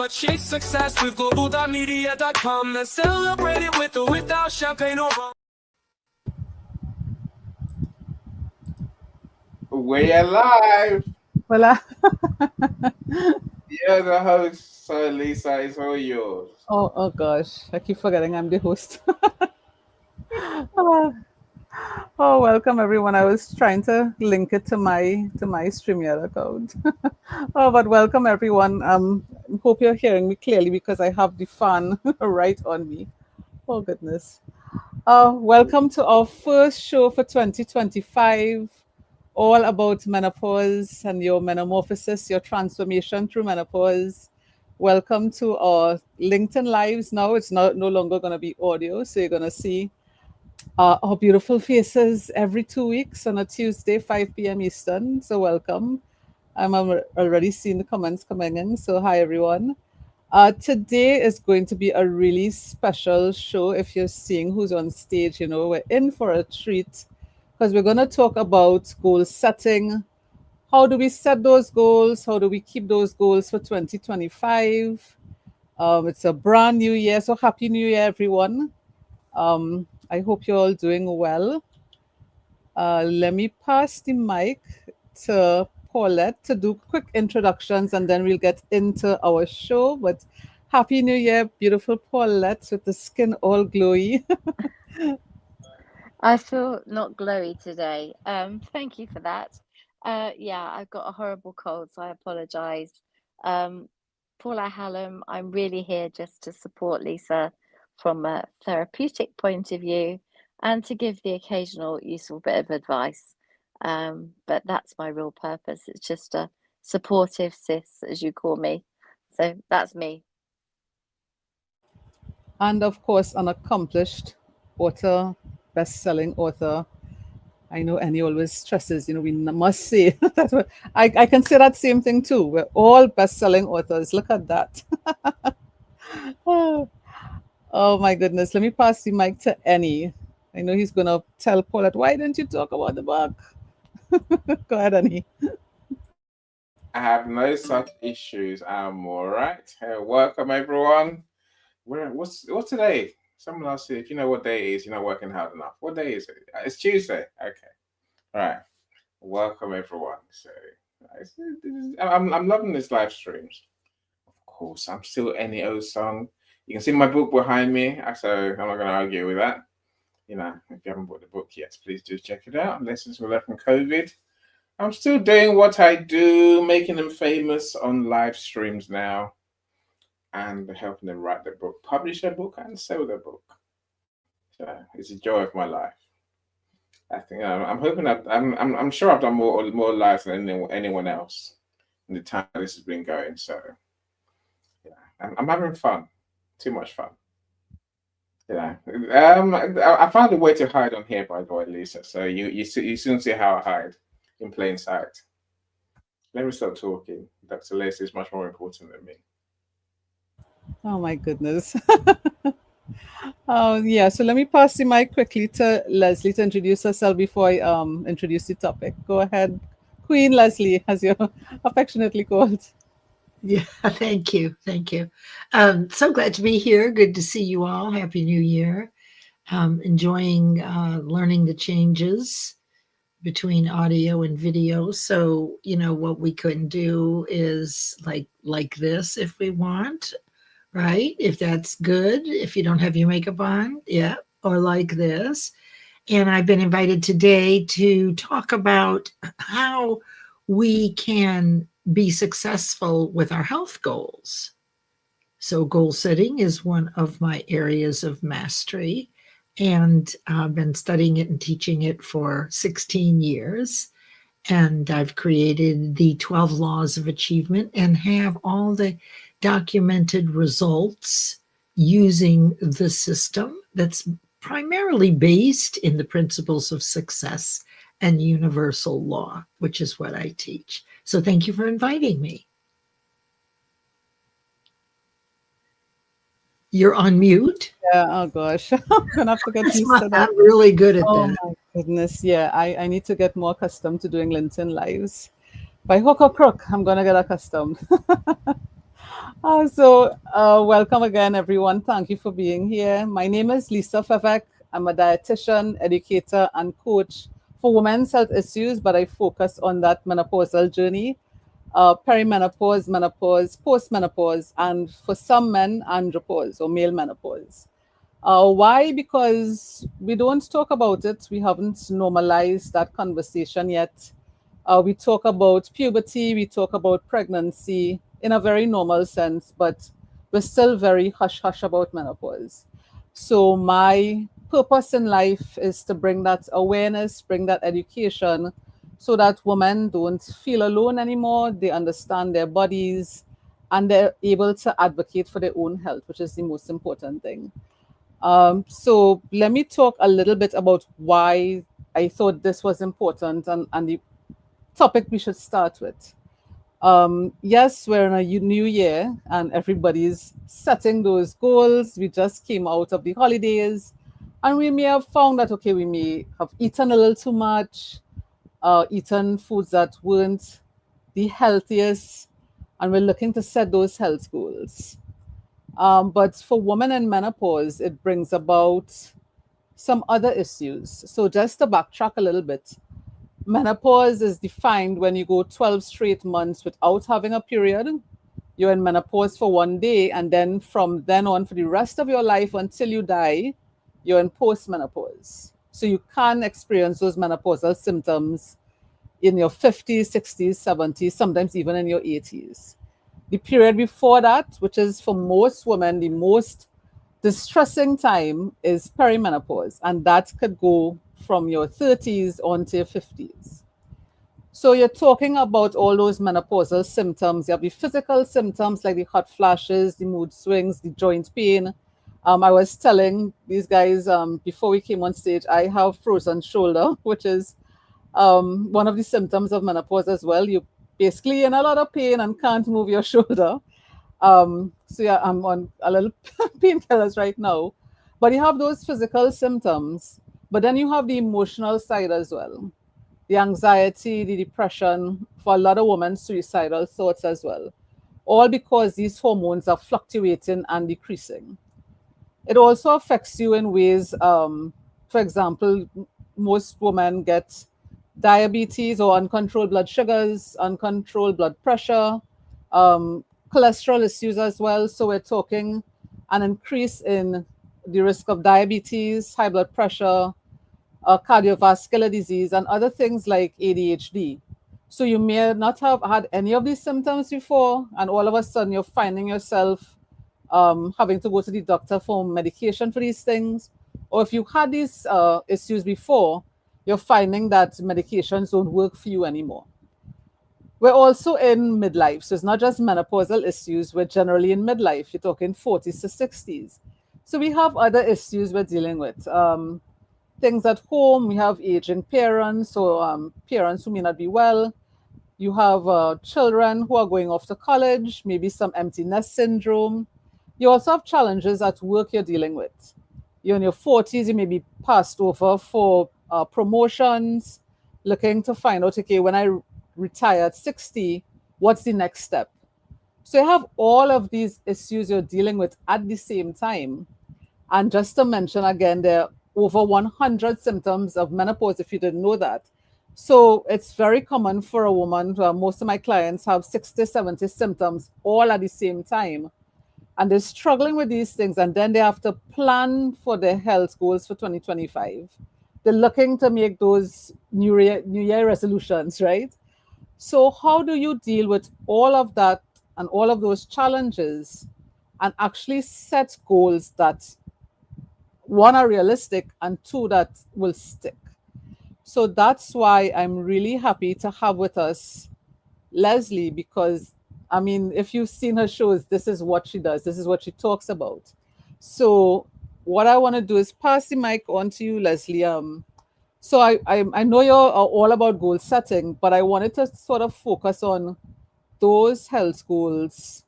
achieve success with Global.Media.com and celebrate it with or without champagne or rum. We're live. Well, You're the host, so Lisa, it's all yours. oh gosh, I keep forgetting I'm the host. Uh, oh, welcome everyone. I was trying to link it to my StreamYard account. Oh, but welcome everyone. Hope you're hearing me clearly because I have the fan right on me. Oh goodness. Welcome to our first show for 2025, all about menopause and your metamorphosis, your transformation through menopause. Welcome to our LinkedIn Lives. Now it's no longer going to be audio, so you're going to see our beautiful faces every 2 weeks on a Tuesday, 5 p.m. Eastern. So welcome. I'm already seeing the comments coming in. So hi everyone. Today is going to be a really special show. If you're seeing who's on stage, you know, we're in for a treat because we're going to talk about goal setting. How do we set those goals? How do we keep those goals for 2025? It's a brand new year, so happy new year, everyone. I hope you're all doing well. Let me pass the mic to Paulette to do quick introductions and then we'll get into our show. But happy new year, beautiful Paulette with the skin all glowy. I feel not glowy today. Thank you for that. Yeah, I've got a horrible cold, so I apologize. Paula Hallam, I'm really here just to support Lisa from a therapeutic point of view and to give the occasional useful bit of advice. But that's my real purpose. It's just a supportive sis, as you call me. So that's me. And of course, an accomplished author, best-selling author. I know Annie always stresses, you know, we must say that. I can say that same thing too. We're all best-selling authors. Look at that. Oh my goodness. Let me pass the mic to Annie. I know he's going to tell Paulette, why didn't you talk about the book? Go ahead, Annie. I have no such issues. I'm all right. Welcome, everyone. What's today? Someone else, if you know what day it is, you're not working hard enough. What day is it? It's Tuesday. Okay. All right. Welcome, everyone. So I'm loving these live streams. Of course, I'm still NEO song. You can see my book behind me, so I'm not going to argue with that. You know, if you haven't bought the book yet, please do check it out. Lessons we learned from COVID. I'm still doing what I do, making them famous on live streams now, and helping them write their book, publish their book, and sell their book. So it's a joy of my life. I think I'm hoping that I'm sure I've done more lives than anyone else in the time this has been going. So yeah, I'm having fun. Too much fun. Yeah. I found a way to hide on here, by the way, Lisa. So you soon see how I hide in plain sight. Let me stop talking. Dr. Lacey is much more important than me. Oh my goodness. Yeah, so let me pass the mic quickly to Leslie to introduce herself before I introduce the topic. Go ahead, Queen Leslie, as you're affectionately called. Yeah, thank you. So glad to be here. Good to see you all. Happy New Year. Enjoying learning the changes between audio and video. So, you know, what we could do is like this if we want, right? If that's good, if you don't have your makeup on, yeah, or like this. And I've been invited today to talk about how we can be successful with our health goals. So goal setting is one of my areas of mastery, and I've been studying it and teaching it for 16 years. And I've created the 12 laws of achievement and have all the documented results using the system that's primarily based in the principles of success and universal law, which is what I teach. So thank you for inviting me. You're on mute. Yeah, oh gosh. I'm gonna have to get used to that. I'm really good at that. Oh my goodness. Yeah, I need to get more accustomed to doing LinkedIn lives. By hook or crook, I'm gonna get accustomed. Welcome again, everyone. Thank you for being here. My name is Lisa Favek. I'm a dietitian, educator, and coach for women's health issues, but I focus on that menopausal journey, perimenopause, menopause, postmenopause, and for some men, andropause or male menopause. Why? Because we don't talk about it. We haven't normalized that conversation yet. We talk about puberty, we talk about pregnancy in a very normal sense, but we're still very hush hush about menopause. So, my purpose in life is to bring that awareness, bring that education, so that women don't feel alone anymore. They understand their bodies and they're able to advocate for their own health, which is the most important thing. So let me talk a little bit about why I thought this was important and the topic we should start with. Yes, we're in a new year and everybody's setting those goals. We just came out of the holidays and we may have found that, okay, we may have eaten a little too much, eaten foods that weren't the healthiest, and we're looking to set those health goals. But for women in menopause, it brings about some other issues. So just to backtrack a little bit, menopause is defined when you go 12 straight months without having a period. You're in menopause for one day, and then from then on, for the rest of your life until you die, you're in postmenopause. So you can experience those menopausal symptoms in your 50s, 60s, 70s, sometimes even in your 80s. The period before that, which is for most women the most distressing time, is perimenopause, and that could go from your 30s on to your 50s. So you're talking about all those menopausal symptoms. You have the physical symptoms like the hot flashes, the mood swings, the joint pain. I was telling these guys before we came on stage, I have frozen shoulder, which is one of the symptoms of menopause as well. You basically in a lot of pain and can't move your shoulder. So yeah, I'm on a little painkillers right now. But you have those physical symptoms, but then you have the emotional side as well. The anxiety, the depression, for a lot of women, suicidal thoughts as well. All because these hormones are fluctuating and decreasing. It also affects you in ways, for example, most women get diabetes or uncontrolled blood sugars, uncontrolled blood pressure, cholesterol issues as well. So we're talking an increase in the risk of diabetes, high blood pressure, cardiovascular disease, and other things like ADHD. So you may not have had any of these symptoms before, and all of a sudden you're finding yourself having to go to the doctor for medication for these things. Or if you had these issues before, you're finding that medications don't work for you anymore. We're also in midlife. So it's not just menopausal issues. We're generally in midlife. You're talking 40s to 60s. So we have other issues we're dealing with. Things at home, we have aging parents, so parents who may not be well. You have children who are going off to college, maybe some empty nest syndrome. You also have challenges at work you're dealing with. You're in your 40s, you may be passed over for promotions, looking to find out, okay, when I retire at 60, what's the next step? So you have all of these issues you're dealing with at the same time. And just to mention again, there are over 100 symptoms of menopause, if you didn't know that. So it's very common for a woman, most of my clients have 60, 70 symptoms all at the same time. And they're struggling with these things. And then they have to plan for their health goals for 2025. They're looking to make those New Year resolutions, right? So how do you deal with all of that and all of those challenges and actually set goals that, one, are realistic and two, that will stick? So that's why I'm really happy to have with us Leslie, because I mean, if you've seen her shows, this is what she does, this is what she talks about. So what I want to do is pass the mic on to you, Leslie. So I know you're all about goal setting, but I wanted to sort of focus on those health goals.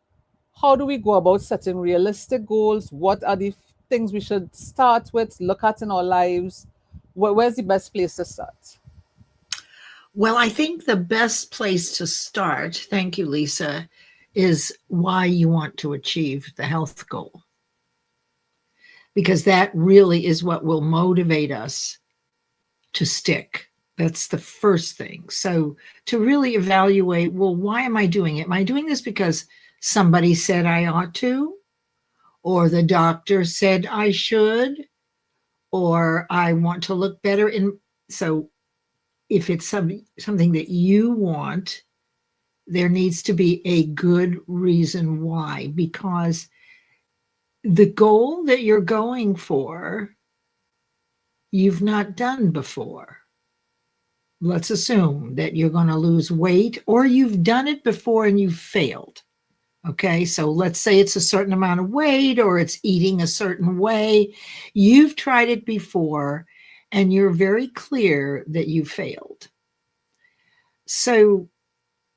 How do we go about setting realistic goals? What are the things we should start with, look at in our lives? Where's the best place to start? Well, I think the best place to start, thank you, Lisa, is why you want to achieve the health goal. Because that really is what will motivate us to stick. That's the first thing. So to really evaluate, well, why am I doing it? Am I doing this because somebody said I ought to? Or the doctor said I should? Or I want to look better? So if it's something that you want, there needs to be a good reason why, because the goal that you're going for, you've not done before. Let's assume that you're going to lose weight, or you've done it before and you've failed. Okay, so let's say it's a certain amount of weight, or it's eating a certain way. You've tried it before and you're very clear that you failed. So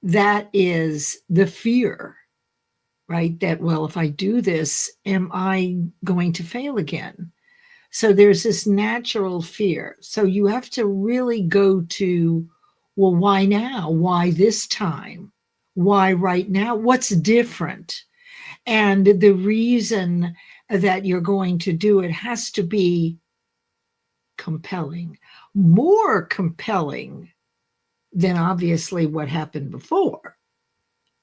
that is the fear, right? That, well, if I do this, am I going to fail again? So there's this natural fear. So you have to really go to, well, why now? Why this time? Why right now? What's different? And the reason that you're going to do it has to be compelling, more compelling than obviously what happened before.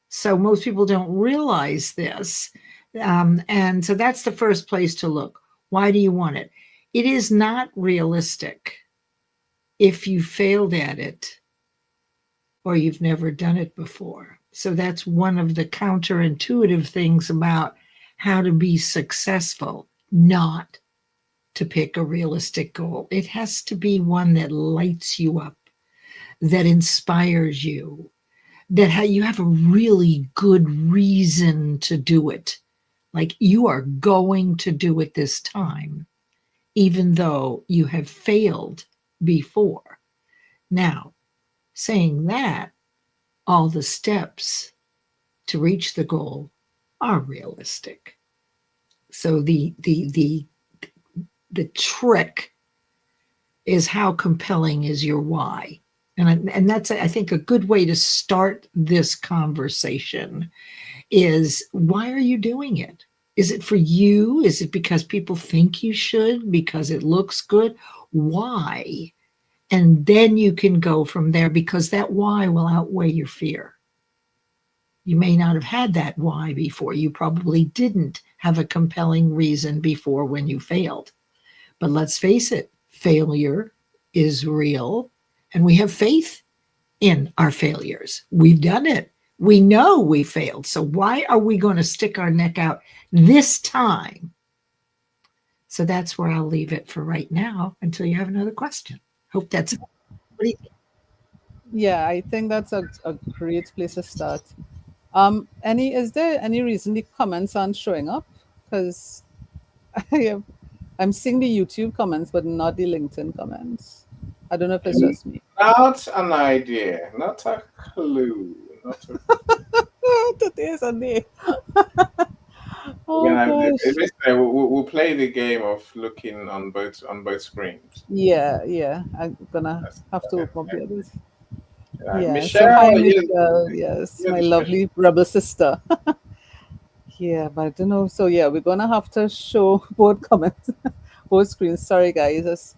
So most people don't realize this. And so that's the first place to look. Why do you want it? It is not realistic if you failed at it or you've never done it before. So that's one of the counterintuitive things about how to be successful, not to pick a realistic goal. It has to be one that lights you up, that inspires you, that you have a really good reason to do it. Like you are going to do it this time, even though you have failed before. Now, saying that, all the steps to reach the goal are realistic. So the trick is how compelling is your why. And that's, I think, a good way to start this conversation is, why are you doing it? Is it for you? Is it because people think you should? Because it looks good? Why? And then you can go from there, because that why will outweigh your fear. You may not have had that why before. You probably didn't have a compelling reason before when you failed. But let's face it, failure is real, and we have faith in our failures. We've done it. We know we failed. So why are we going to stick our neck out this time? So that's where I'll leave it for right now until you have another question. Hope that's, what do you think? Yeah, I think that's a great place to start. Is there any reason the comments aren't showing up? Because I'm seeing the YouTube comments, but not the LinkedIn comments. I don't know if it's just me. Not an idea, not a clue. Today's a day. We're Oh gonna gosh. we'll play the game of looking on both screens. Yeah. I'm gonna That's, have to open up the others. Yeah. So hi, Michelle, Michelle. Yes, you're my the lovely rebel sister. Yeah, but I don't know. So yeah, we're gonna have to show both comments, both screens. Sorry, guys.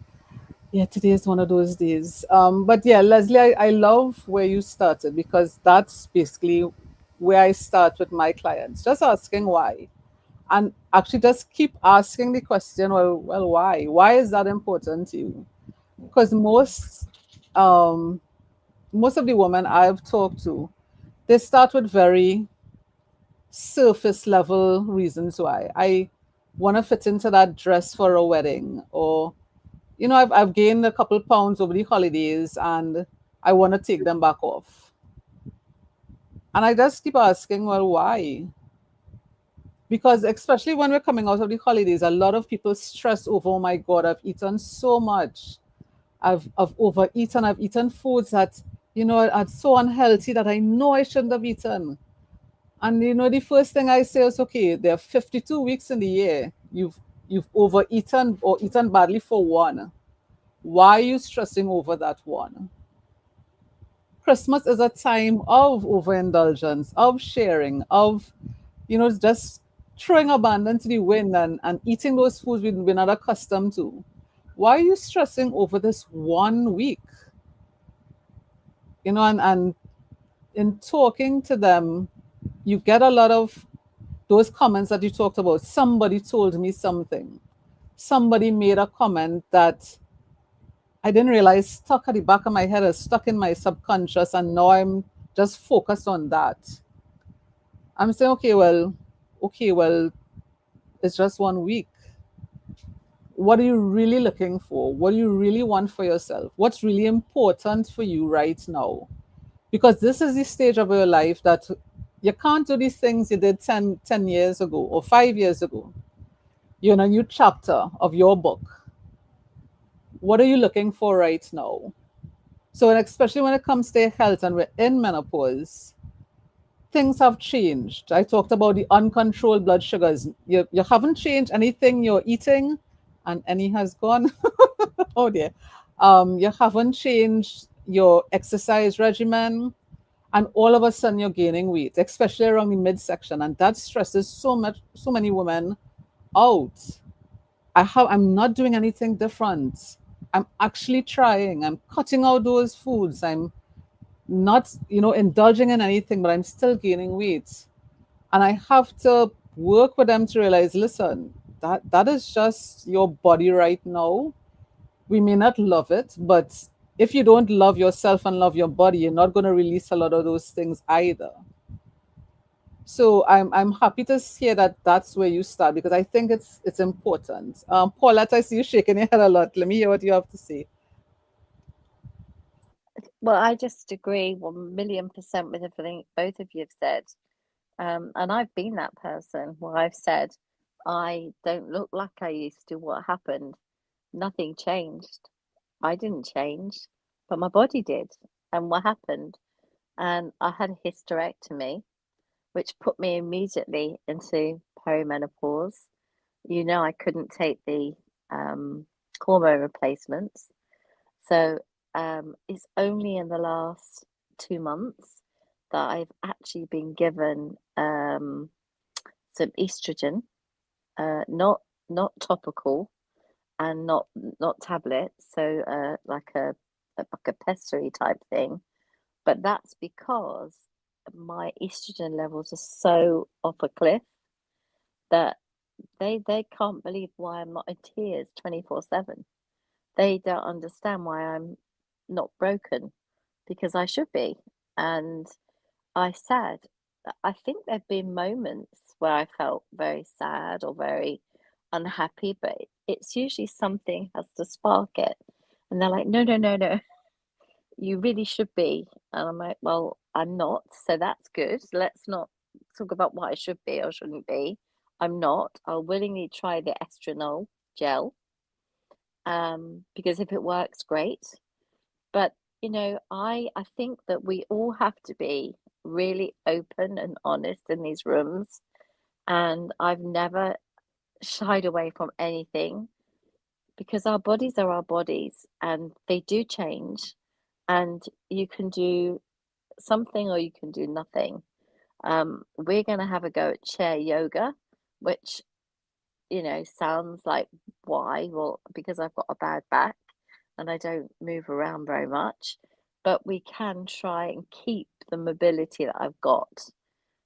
Yeah, today is one of those days. But yeah, Leslie, I love where you started, because that's basically where I start with my clients, just asking why, and actually just keep asking the question. Well, why? Why is that important to you? Because most of the women I've talked to, they start with very surface level reasons why. I want to fit into that dress for a wedding, or I've gained a couple pounds over the holidays and I want to take them back off. And I just keep asking, well, why? Because especially when we're coming out of the holidays, a lot of people stress over, oh my God, I've eaten so much. I've overeaten. I've eaten foods that, are so unhealthy that I know I shouldn't have eaten. And the first thing I say is, okay, there are 52 weeks in the year. You've overeaten or eaten badly for one. Why are you stressing over that one? Christmas is a time of overindulgence, of sharing, of, just throwing abundance to the wind and eating those foods we're not accustomed to. Why are you stressing over this one week? And in talking to them, you get a lot of those comments that you talked about. Somebody told me something. Somebody made a comment that I didn't realize stuck at the back of my head or stuck in my subconscious, and now I'm just focused on that. I'm saying, okay, well, it's just one week. What are you really looking for? What do you really want for yourself? What's really important for you right now? Because this is the stage of your life that you can't do these things you did 10 years ago or 5 years ago. You're in a new chapter of your book. What are you looking for right now? So, and especially when it comes to health and we're in menopause, things have changed. I talked about the uncontrolled blood sugars. You haven't changed anything you're eating, and any has gone. Oh dear. You haven't changed your exercise regimen, and all of a sudden you're gaining weight, especially around the midsection, and that stresses so many women out. I'm not doing anything different. I'm actually trying. I'm cutting out those foods. I'm not, indulging in anything, but I'm still gaining weight. And I have to work with them to realize, listen, that is just your body right now. We may not love it, but if you don't love yourself and love your body, you're not going to release a lot of those things either. So I'm happy to hear that that's where you start, because I think it's important. Paulette, I see you shaking your head a lot. Let me hear what you have to say. Well, I just agree 1,000,000% with everything both of you have said. And I've been that person where I've said, I don't look like I used to. What happened? Nothing changed. I didn't change, but my body did. And what happened? And I had a hysterectomy, which put me immediately into perimenopause. I couldn't take the hormone replacements. So it's only in the last 2 months that I've actually been given some estrogen, not topical and not tablets, so like a pessary type thing. But that's because my estrogen levels are so off a cliff that they can't believe why I'm not in tears 24/7. They don't understand why I'm not broken, because I should be. And I said, I think there've been moments where I felt very sad or very unhappy, but it's usually something has to spark it. And they're like, no, no, no, no, you really should be. And I'm like, well, I'm not, so that's good. Let's not talk about what I should be or shouldn't be. I'm not. I'll willingly try the estradiol gel, because if it works, great. But I think that we all have to be really open and honest in these rooms, and I've never shied away from anything, because our bodies are our bodies and they do change, and you can do something or you can do nothing. We're going to have a go at chair yoga, which sounds like, why? Well, because I've got a bad back and I don't move around very much, but we can try and keep the mobility that I've got.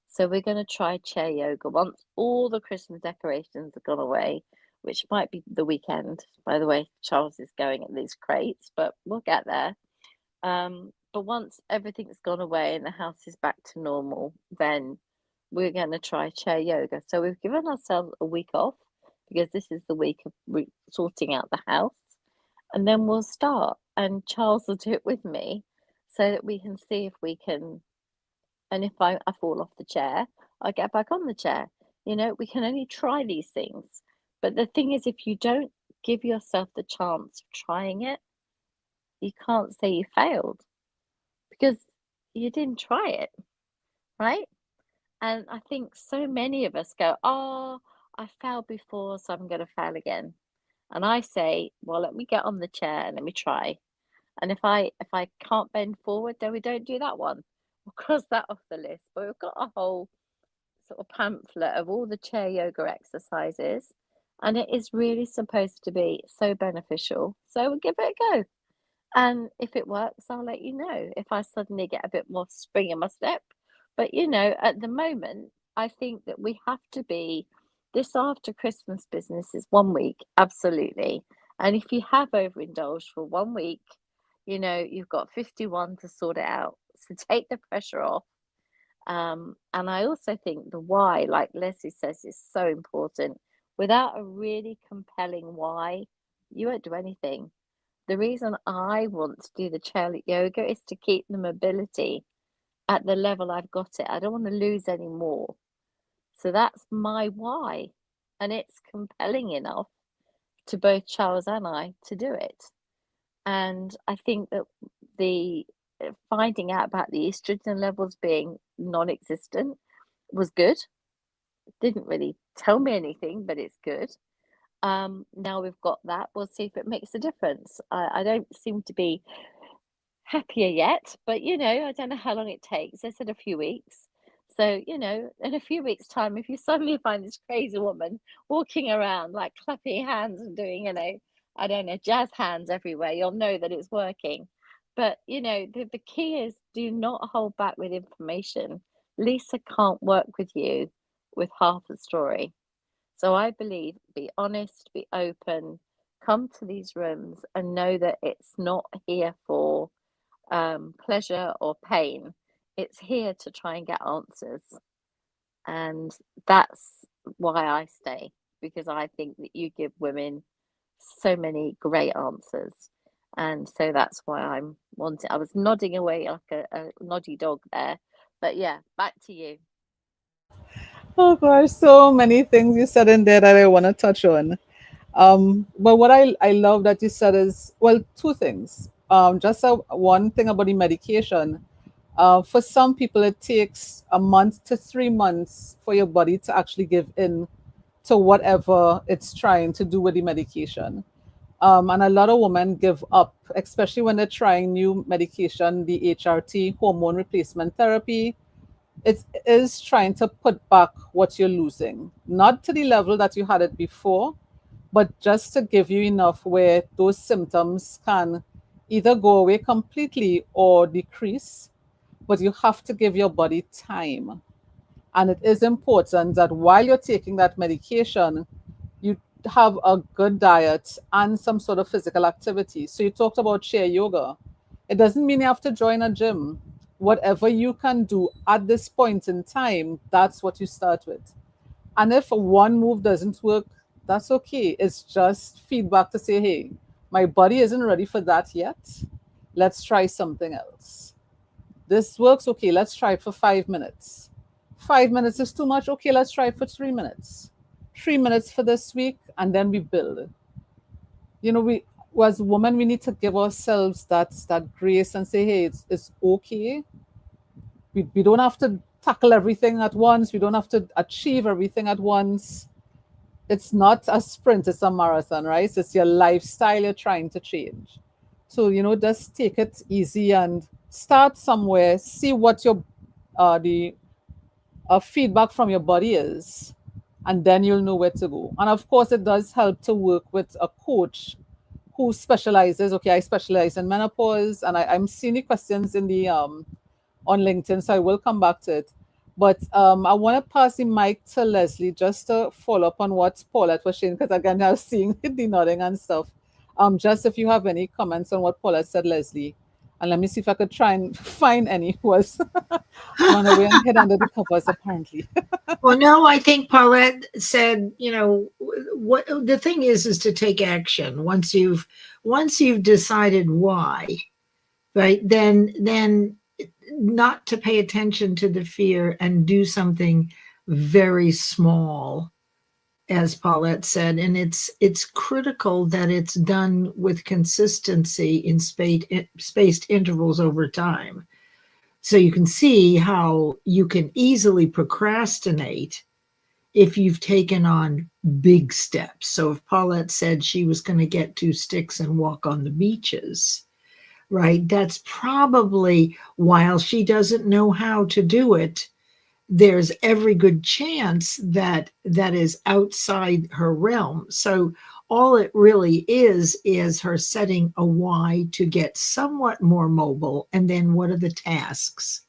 So we're going to try chair yoga once all the Christmas decorations have gone away, which might be the weekend. By the way, Charles is going at these crates, but we'll get there. But once everything's gone away and the house is back to normal, then we're going to try chair yoga. So we've given ourselves a week off, because this is the week of sorting out the house. And then we'll start. And Charles will do it with me so that we can see if we can. And if I fall off the chair, I get back on the chair. We can only try these things. But the thing is, if you don't give yourself the chance of trying it, you can't say you failed, because you didn't try it, right? And I think so many of us go, oh, I failed before, so I'm going to fail again. And I say, well, let me get on the chair and let me try. And if I can't bend forward, then we don't do that one. We'll cross that off the list. But we've got a whole sort of pamphlet of all the chair yoga exercises, and it is really supposed to be so beneficial. So we'll give it a go. And if it works, I'll let you know if I suddenly get a bit more spring in my step. But at the moment, I think that we have to be this after Christmas business is 1 week, absolutely. And if you have overindulged for 1 week, you've got 51 to sort it out. So take the pressure off. And I also think the why, like Leslie says, is so important. Without a really compelling why, you won't do anything. The reason I want to do the chair yoga is to keep the mobility at the level I've got it. I don't want to lose any more. So that's my why. And it's compelling enough to both Charles and I to do it. And I think that the finding out about the estrogen levels being non-existent was good. Didn't really tell me anything, but it's good. Now we've got that, we'll see if it makes a difference. I don't seem to be happier yet, but I don't know how long it takes. I said a few weeks. So, in a few weeks' time, if you suddenly find this crazy woman walking around like clapping hands and doing, I don't know, jazz hands everywhere, you'll know that it's working. But, the key is do not hold back with information. Lisa can't work with you with half the story. So I believe be honest, be open, come to these rooms and know that it's not here for pleasure or pain. It's here to try and get answers. And that's why I stay, because I think that you give women so many great answers. And so that's why I'm wanting. I was nodding away like a noddy dog there. But yeah, back to you. Oh gosh, so many things you said in there that I want to touch on. But what I love that you said is, well, two things. One thing about the medication. For some people, it takes a month to 3 months for your body to actually give in to whatever it's trying to do with the medication. And a lot of women give up, especially when they're trying new medication, the HRT, hormone replacement therapy. It is trying to put back what you're losing, not to the level that you had it before, but just to give you enough where those symptoms can either go away completely or decrease. But you have to give your body time. And it is important that while you're taking that medication, you have a good diet and some sort of physical activity. So you talked about chair yoga. It doesn't mean you have to join a gym. Whatever you can do at this point in time, that's what you start with. And if one move doesn't work, that's okay. It's just feedback to say, hey, my body isn't ready for that yet. Let's try something else. This works, okay, let's try it for 5 minutes. 5 minutes is too much, okay, let's try it for 3 minutes. 3 minutes for this week, and then we build. We as women, we need to give ourselves that grace and say, hey, it's okay. We don't have to tackle everything at once. We don't have to achieve everything at once. It's not a sprint, it's a marathon, right? So it's your lifestyle you're trying to change. So, just take it easy and start somewhere, see what the feedback from your body is, and then you'll know where to go. And of course, it does help to work with a coach who specializes. Okay, I specialize in menopause, and I'm seeing the questions in the on LinkedIn, so I will come back to it. But I want to pass the mic to Leslie just to follow up on what Paulette was saying, because again, I was seeing the nodding and stuff. Just if you have any comments on what Paulette said, Leslie, and let me see if I could try and find any who was run away and hid under the covers, apparently. Well, no, I think Paulette said, what the thing is to take action once you've decided why, right? Then not to pay attention to the fear and do something very small, as Paulette said. And it's critical that it's done with consistency in spaced intervals over time. So you can see how you can easily procrastinate if you've taken on big steps. So if Paulette said she was going to get 2 sticks and walk on the beaches, right? That's probably, while she doesn't know how to do it, there's every good chance that that is outside her realm. So all it really is her setting a why to get somewhat more mobile. And then what are the tasks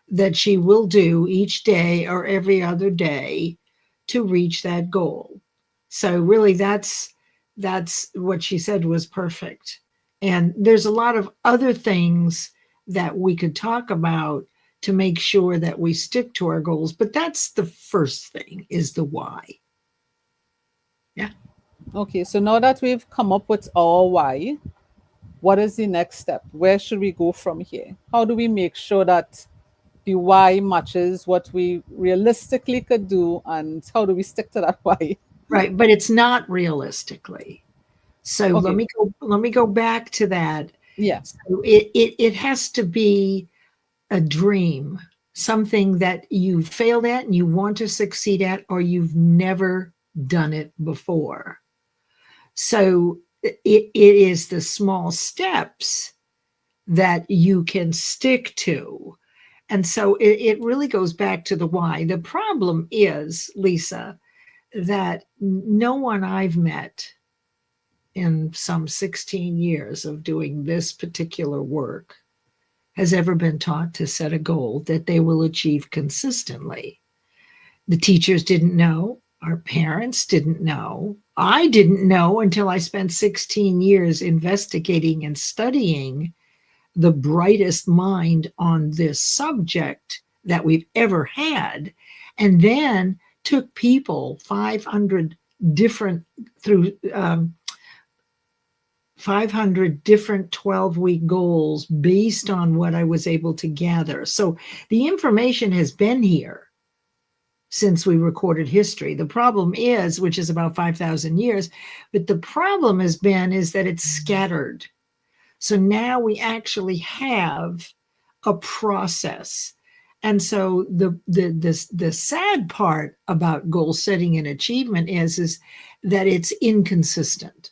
that she will do each day or every other day to reach that goal? So really that's what she said was perfect. And there's a lot of other things that we could talk about to make sure that we stick to our goals, but that's the first thing, is the why. Yeah. Okay, so now that we've come up with our why, what is the next step? Where should we go from here? How do we make sure that the why matches what we realistically could do, and how do we stick to that why? Right, but it's not realistically. So Okay. let me go back to that. Yeah. So it has to be a dream, something that you failed at and you want to succeed at, or you've never done it before. So it is the small steps that you can stick to. And so it really goes back to the why. The problem is, Lisa, that no one I've met in some 16 years of doing this particular work has ever been taught to set a goal that they will achieve consistently. The teachers didn't know, our parents didn't know. I didn't know until I spent 16 years investigating and studying the brightest mind on this subject that we've ever had, and then took people 500 different through 500 different 12-week goals based on what I was able to gather. So the information has been here since we recorded history. The problem is, which is about 5,000 years, but the problem has been is that it's scattered. So now we actually have a process. And so the sad part about goal setting and achievement is that it's inconsistent,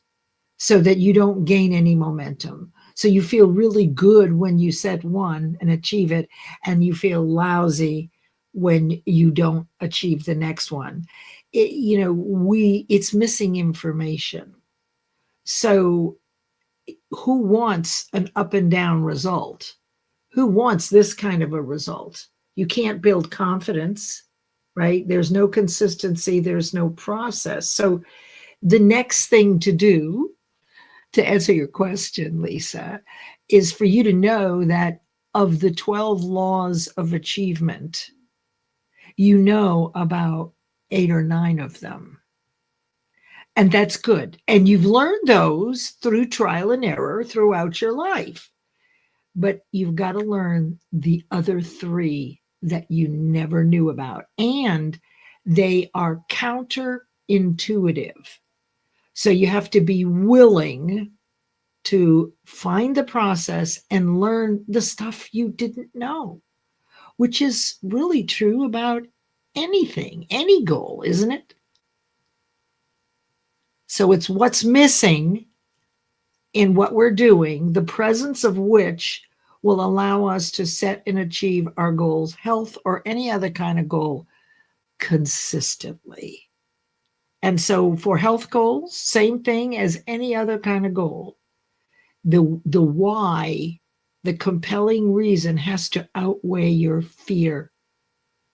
so that you don't gain any momentum. So you feel really good when you set one and achieve it, and you feel lousy when you don't achieve the next one. It's missing information. So who wants an up and down result? Who wants this kind of a result? You can't build confidence, right? There's no consistency, there's no process. So the next thing to do, to answer your question, Lisa, is for you to know that of the 12 laws of achievement, you know about 8 or 9 of them. And that's good. And you've learned those through trial and error throughout your life. But you've got to learn the other 3 that you never knew about. And they are counterintuitive. So you have to be willing to find the process and learn the stuff you didn't know, which is really true about anything, any goal, isn't it? So it's what's missing in what we're doing, the presence of which will allow us to set and achieve our goals, health or any other kind of goal, consistently. And so for health goals, same thing as any other kind of goal. The why, the compelling reason, has to outweigh your fear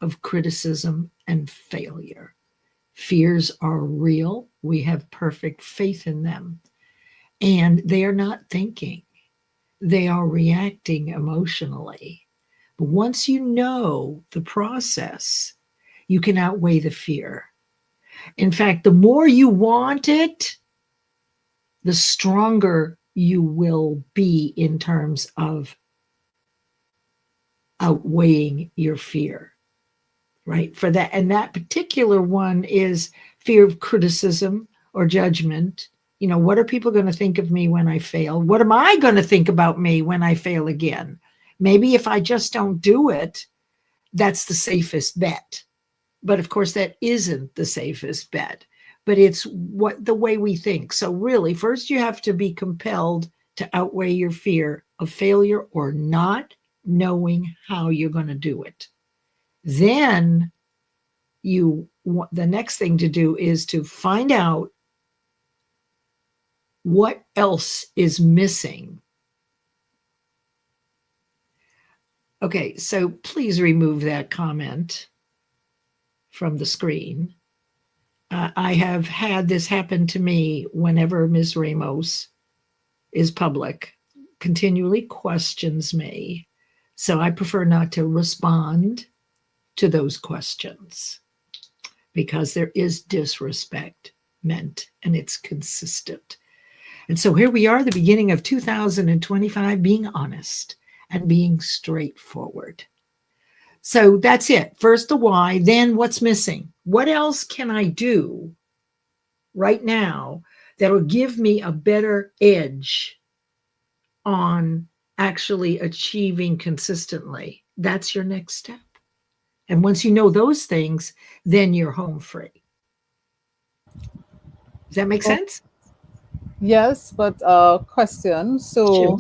of criticism and failure. Fears are real. We have perfect faith in them. And they are not thinking. They are reacting emotionally. But once you know the process, you can outweigh the fear. In fact, the more you want it, the stronger you will be in terms of outweighing your fear, right? For that, and that particular one is fear of criticism or judgment. What are people going to think of me when I fail? What am I going to think about me when I fail again? Maybe if I just don't do it, that's the safest bet. But of course, that isn't the safest bet. But it's the way we think. So really, first you have to be compelled to outweigh your fear of failure or not knowing how you're going to do it. Then the next thing to do is to find out what else is missing. Okay, so please remove that comment from the screen. I have had this happen to me whenever Ms. Ramos is public, continually questions me. So I prefer not to respond to those questions because there is disrespect meant and it's consistent. And so here we are, the beginning of 2025, being honest and being straightforward. So that's it. First the why, then what's missing. What else can I do right now that will give me a better edge on actually achieving consistently? That's your next step. And once you know those things, then you're home free. Does that make sense? Yes, but question. So Sure.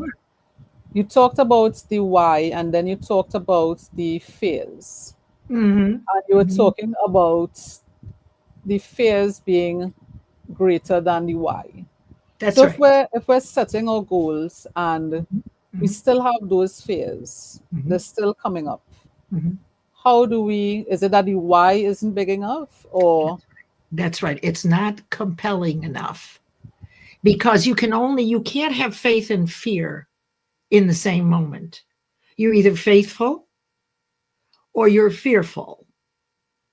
you talked about the why, and then you talked about the fears. Mm-hmm. And you were Mm-hmm. talking about the fears being greater than the why. That's So right. if we're setting our goals and we Mm-hmm. still have those fears, Mm-hmm. they're still coming up. Mm-hmm. How do we, is it that the why isn't big enough, or? That's right. It's not compelling enough because you can't have faith and fear in the same moment. You're either faithful or you're fearful,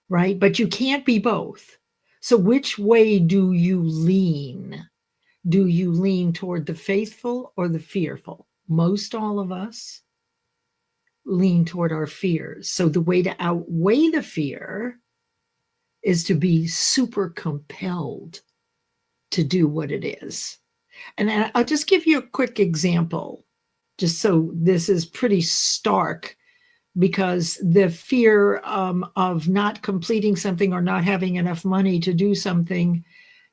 right? But you can't be both. So which way do you lean? Do you lean toward the faithful or the fearful? Most all of us lean toward our fears. So the way to outweigh the fear is to be super compelled to do what it is. And I'll just give you a quick example, just so this is pretty stark, because the fear of not completing something or not having enough money to do something,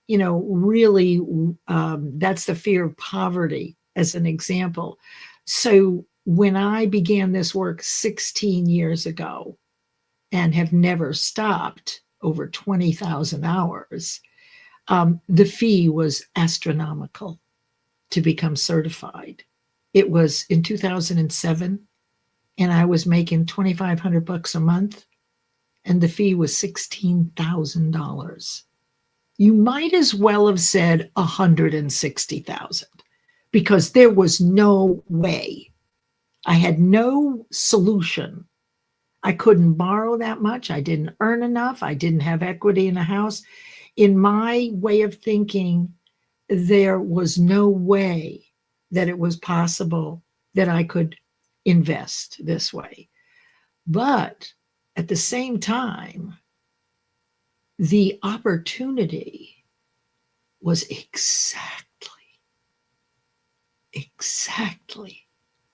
really, that's the fear of poverty as an example. So when I began this work 16 years ago and have never stopped, over 20,000 hours, the fee was astronomical to become certified. It was in 2007, and I was making $2,500 a month, and the fee was $16,000. You might as well have said 160,000 because there was no way. I had no solution. I couldn't borrow that much. I didn't earn enough. I didn't have equity in a house. In my way of thinking, there was no way that it was possible that I could invest this way. But at the same time, the opportunity was exactly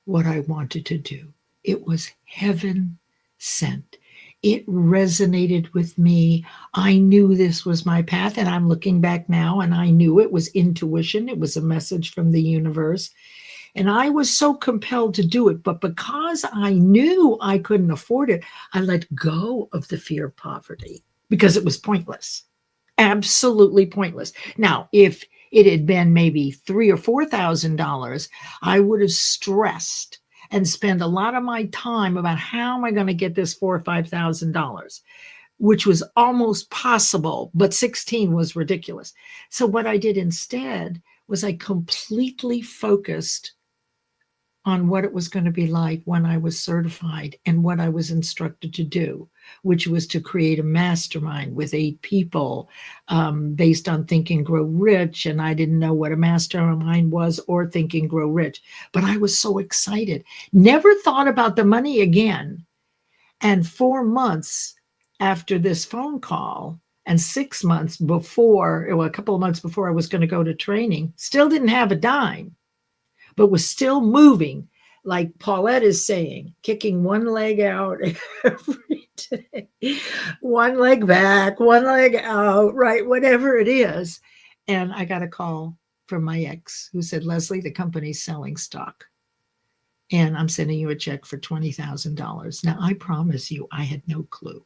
what I wanted to do. It was heaven sent. It resonated with me. I knew this was my path, and I'm looking back now, and I knew it was intuition. It was a message from the universe. And I was so compelled to do it. But because I knew I couldn't afford it, I let go of the fear of poverty because it was pointless. Absolutely pointless. Now, if it had been maybe $3,000 or $4,000, I would have stressed and spent a lot of my time about how am I going to get this $4,000 or $5,000, which was almost possible, but 16 was ridiculous. So what I did instead was I completely focused on what it was going to be like when I was certified and what I was instructed to do, which was to create a mastermind with 8 people based on Think and Grow Rich. And I didn't know what a mastermind was or Think and Grow Rich, but I was so excited. Never thought about the money again. And 4 months after this phone call and 6 months before, well, a couple of months before I was going to go to training, still didn't have a dime, but was still moving, like Paulette is saying, kicking one leg out every day, one leg back, one leg out, right, whatever it is. And I got a call from my ex who said, Leslie, the company's selling stock and I'm sending you a check for $20,000. Now, I promise you, I had no clue.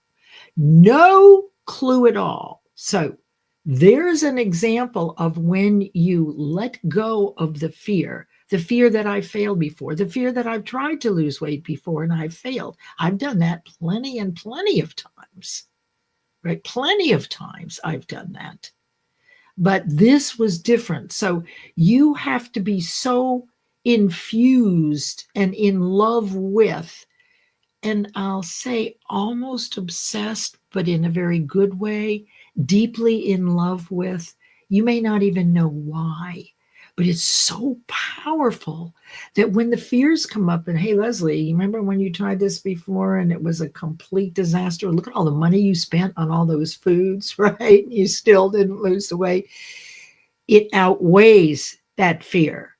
No clue at all. So there's an example of when you let go of the fear that I failed before, the fear that I've tried to lose weight before and I've failed. I've done that plenty and plenty of times, right? Plenty of times I've done that. But this was different. So you have to be so infused and in love with, and I'll say almost obsessed, but in a very good way, deeply in love with. You may not even know why, but it's so powerful that when the fears come up and, hey, Leslie, you remember when you tried this before and it was a complete disaster? Look at all the money you spent on all those foods, right? You still didn't lose the weight. It outweighs that fear.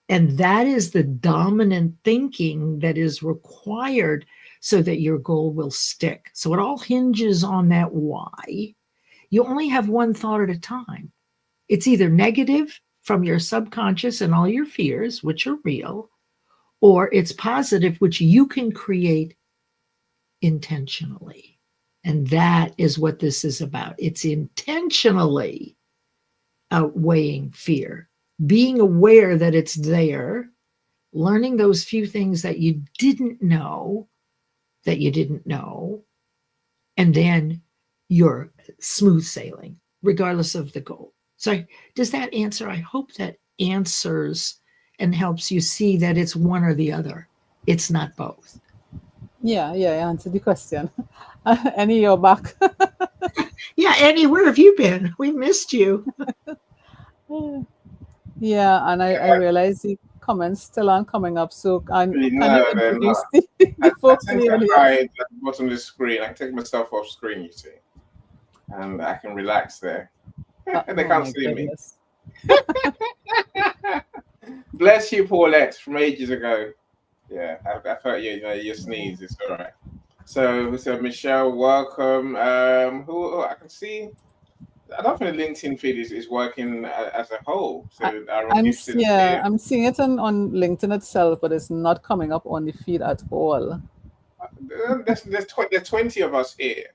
And that is the dominant thinking that is required so that your goal will stick. So it all hinges on that why. You only have one thought at a time. It's either negative from your subconscious and all your fears, which are real, or it's positive, which you can create intentionally. And that is what this is about. It's intentionally outweighing fear, being aware that it's there, learning those few things that you didn't know, and then you're smooth sailing, regardless of the goal. So does that answer? I hope that answers and helps you see that it's one or the other. It's not both. Yeah, I answered the question. Annie, you're back. Yeah, Annie, where have you been? We missed you. Yeah, and I realize the comments still aren't coming up. So can you introduce the folks I in tend the to audience? hide at the bottom of the screen. I take myself off screen, you see, and I can relax there. And they can't see me. Bless you, Paulette, from ages ago. Yeah, I've heard your sneeze. It's all right. So Michelle, welcome. Who I can see. I don't think the LinkedIn feed is working as a whole. So I'm seeing it on LinkedIn itself, but it's not coming up on the feed at all. There's 20 of us here,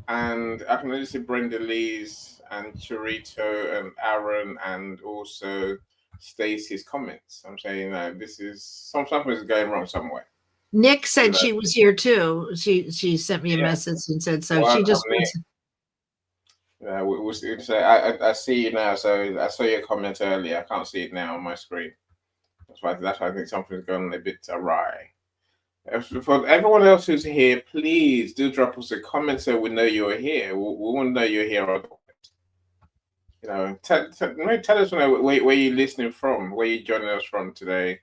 and I can only see Brenda Lee's and Chirito and Aaron and also Stacey's comments. I'm saying this is something is going wrong somewhere. Nick said she was here too. She sent me a message and said so. Welcome, she just wants. We'll say I see you now. So I saw your comment earlier. I can't see it now on my screen. That's why I think something's gone a bit awry. For everyone else who's here, please do drop us a comment so we know you're here. We want to know you're here. Tell us where you're listening from, where you're joining us from today.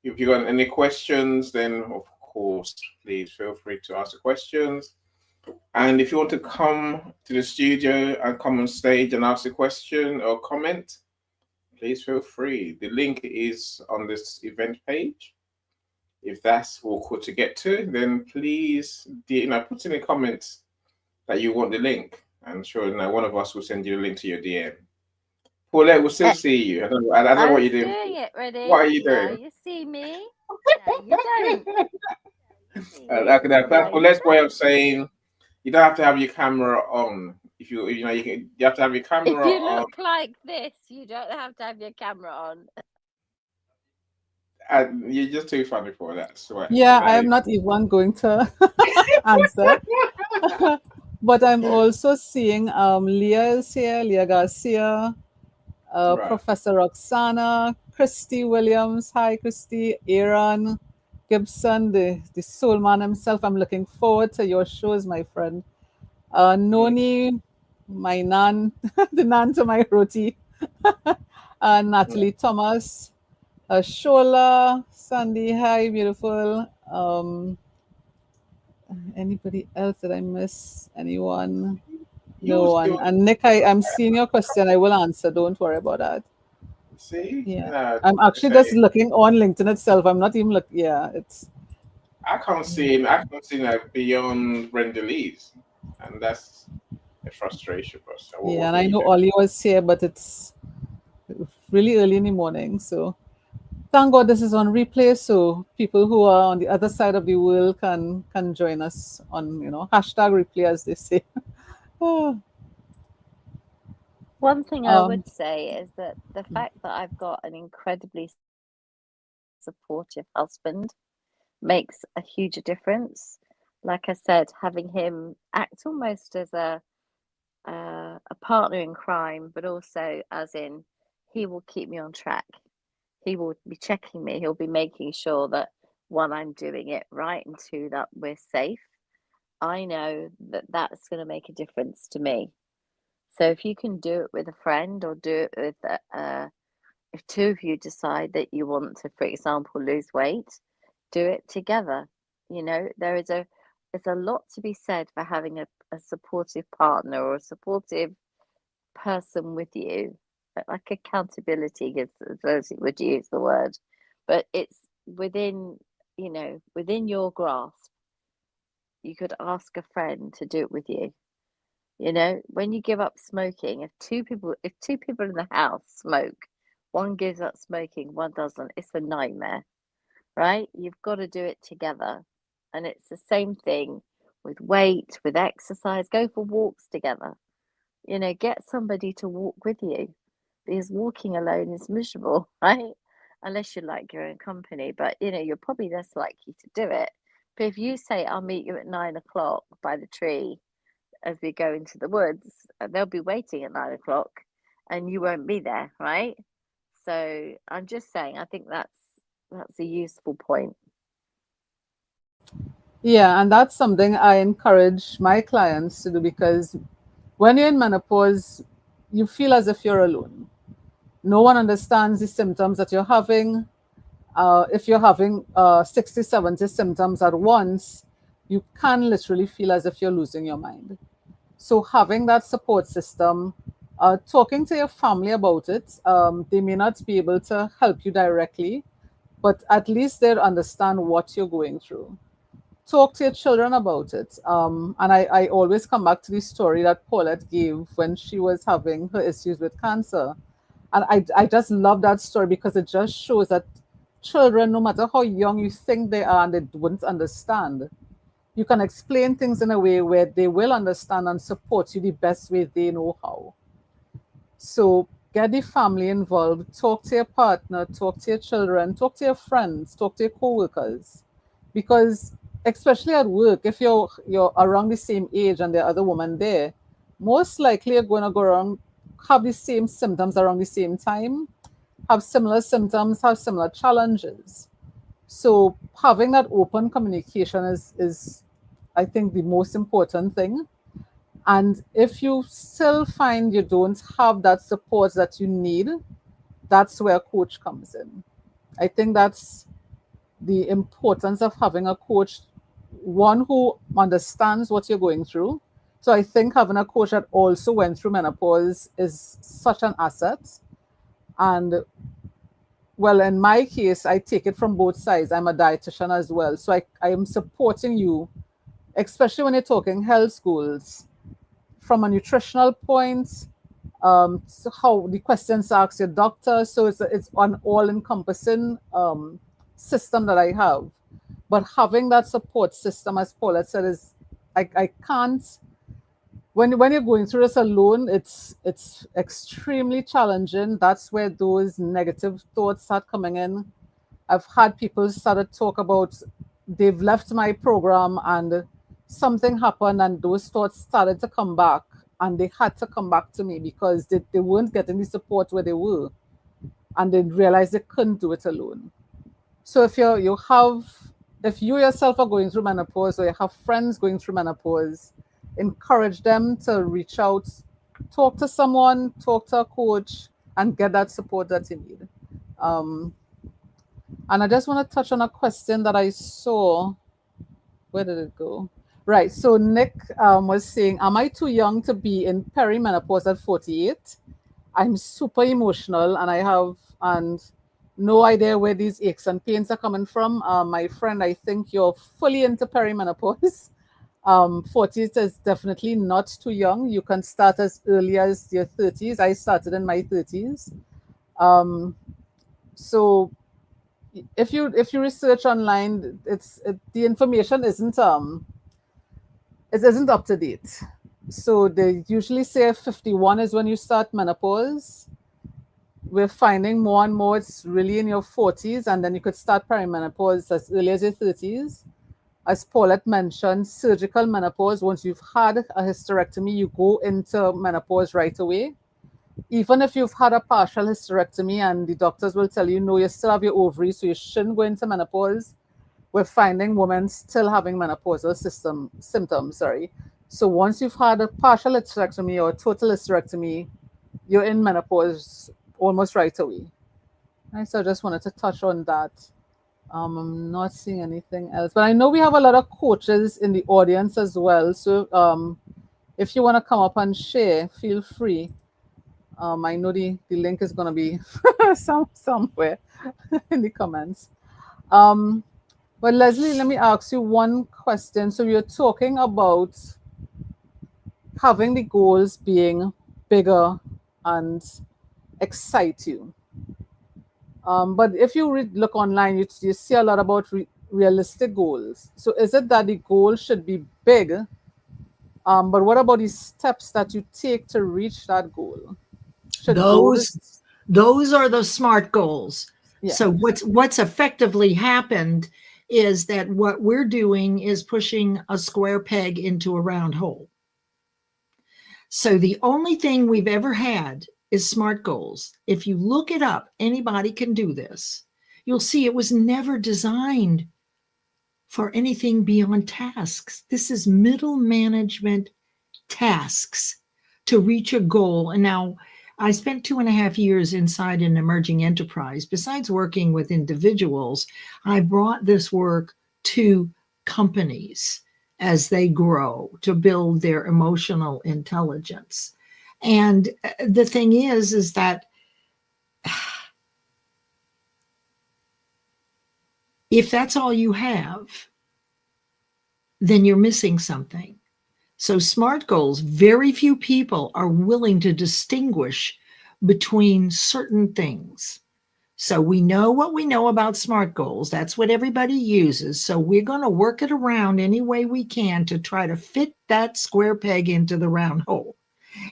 If you've got any questions, then of course, please feel free to ask the questions. And if you want to come to the studio and come on stage and ask a question or comment, please feel free. The link is on this event page. If that's awkward to get to, then please put in the comments that you want the link. And sure, one of us will send you a link to your DM. Paulette will still see you. I don't know what you're doing. Doing it, ready? What are you doing? No, you see me. No, you don't. That's Paulette's way of saying you don't have to have your camera on. If you have to have your camera on. If you look like this, you don't have to have your camera on. You're just too funny for that. So I'm not even going to answer. But I'm also seeing Leah is here, Leah Garcia, Professor Roxana, Christy Williams. Hi, Christy. Aaron Gibson, the soul man himself. I'm looking forward to your shows, my friend. Noni, my nan, the nan to my roti. Natalie Thomas. Shola, Sandy, hi, beautiful. Anybody else? Did I miss anyone? No one. And Nick, I'm seeing your question. I will answer. Don't worry about that. See? Yeah. No, I'm actually just looking on LinkedIn itself. I'm not even looking. Yeah, it's. I can't see beyond Brenda Lee's, and that's a frustration for us. And I know Ollie was here, but it's really early in the morning. So thank God this is on replay, so people who are on the other side of the world can join us on, hashtag replay, as they say. Oh, One thing I um, would say is that the fact that I've got an incredibly supportive husband makes a huge difference. Like I said, having him act almost as a partner in crime, but also as in he will keep me on track. He will be checking me. He'll be making sure that one, I'm doing it right, and two, that we're safe. I know that that's going to make a difference to me. So if you can do it with a friend or do it with if two of you decide that you want to, for example, lose weight, do it together. There's a lot to be said for having a supportive partner or a supportive person with you, like accountability, as those would use the word, but it's within your grasp. You could ask a friend to do it with you. When you give up smoking, if two people in the house smoke, one gives up smoking, one doesn't, it's a nightmare, right? You've got to do it together. And it's the same thing with weight, with exercise. Go for walks together. Get somebody to walk with you, because walking alone is miserable, right? Unless you like your own company, but you're probably less likely to do it. But if you say, I'll meet you at 9 o'clock by the tree as we go into the woods, they'll be waiting at 9 o'clock and you won't be there, right? So I'm just saying, I think that's a useful point. yeah, and that's something I encourage my clients to do, because when you're in menopause, you feel as if you're alone. No one understands the symptoms that you're having. If you're having 60, 70 symptoms at once, you can literally feel as if you're losing your mind. So having that support system, talking to your family about it, they may not be able to help you directly, but at least they'll understand what you're going through. Talk to your children about it. And I always come back to the story that Paulette gave when she was having her issues with cancer. And I just love that story, because it just shows that children, no matter how young you think they are and they wouldn't understand, you can explain things in a way where they will understand and support you the best way they know how. So get the family involved, talk to your partner, talk to your children, talk to your friends, talk to your co-workers. Because especially at work, if you're around the same age and there are other women there, most likely you're going to go around, have the same symptoms around the same time, have similar symptoms, have similar challenges. So having that open communication is I think the most important thing. And if you still find you don't have that support that you need, that's where a coach comes in. I think that's the importance of having a coach, one who understands what you're going through. So I think having a coach that also went through menopause is such an asset. And well, in my case, I take it from both sides. I'm a dietitian as well. So I am supporting you, especially when you're talking health goals, from a nutritional point, so how the questions ask your doctor. So it's an all-encompassing system that I have. But having that support system, as Paulette said, is I can't. When you're going through this alone, it's extremely challenging. That's where those negative thoughts start coming in. I've had people started talk about they've left my program and something happened and those thoughts started to come back, and they had to come back to me because they weren't getting the support where they were, and they realized they couldn't do it alone. So if you yourself are going through menopause, or you have friends going through menopause, encourage them to reach out, talk to someone, talk to a coach, and get that support that you need. Um, and I just want to touch on a question that I saw. Where did it go? Right. So Nick was saying, am I too young to be in perimenopause at 48? I'm super emotional and no idea where these aches and pains are coming from. My friend, I think you're fully into perimenopause. 40 is definitely not too young. You can start as early as your 30s. I started in my 30s. So if you research online, the information isn't up to date. So they usually say 51 is when you start menopause. We're finding more and more it's really in your 40s, and then you could start perimenopause as early as your 30s. As Paulette mentioned, surgical menopause, once you've had a hysterectomy, you go into menopause right away. Even if you've had a partial hysterectomy and the doctors will tell you, no, you still have your ovaries, so you shouldn't go into menopause, we're finding women still having menopausal symptoms. So once you've had a partial hysterectomy or a total hysterectomy, you're in menopause almost right away. Right, so I just wanted to touch on that. I'm not seeing anything else, but I know we have a lot of coaches in the audience as well. So if you want to come up and share, feel free. I know the link is going to be somewhere in the comments. But Leslie, let me ask you one question. So you're talking about having the goals being bigger and excite you. But if you look online, you see a lot about realistic goals. So is it that the goal should be big? But what about the steps that you take to reach that goal? Should goals? Those are the SMART goals. Yeah. So what's effectively happened is that what we're doing is pushing a square peg into a round hole. So the only thing we've ever had is SMART goals. If you look it up, anybody can do this. You'll see it was never designed for anything beyond tasks. This is middle management tasks to reach a goal. And now I spent 2.5 years inside an emerging enterprise. Besides working with individuals, I brought this work to companies as they grow to build their emotional intelligence. And the thing is that if that's all you have, then you're missing something. So SMART goals, very few people are willing to distinguish between certain things. So we know what we know about SMART goals. That's what everybody uses. So we're going to work it around any way we can to try to fit that square peg into the round hole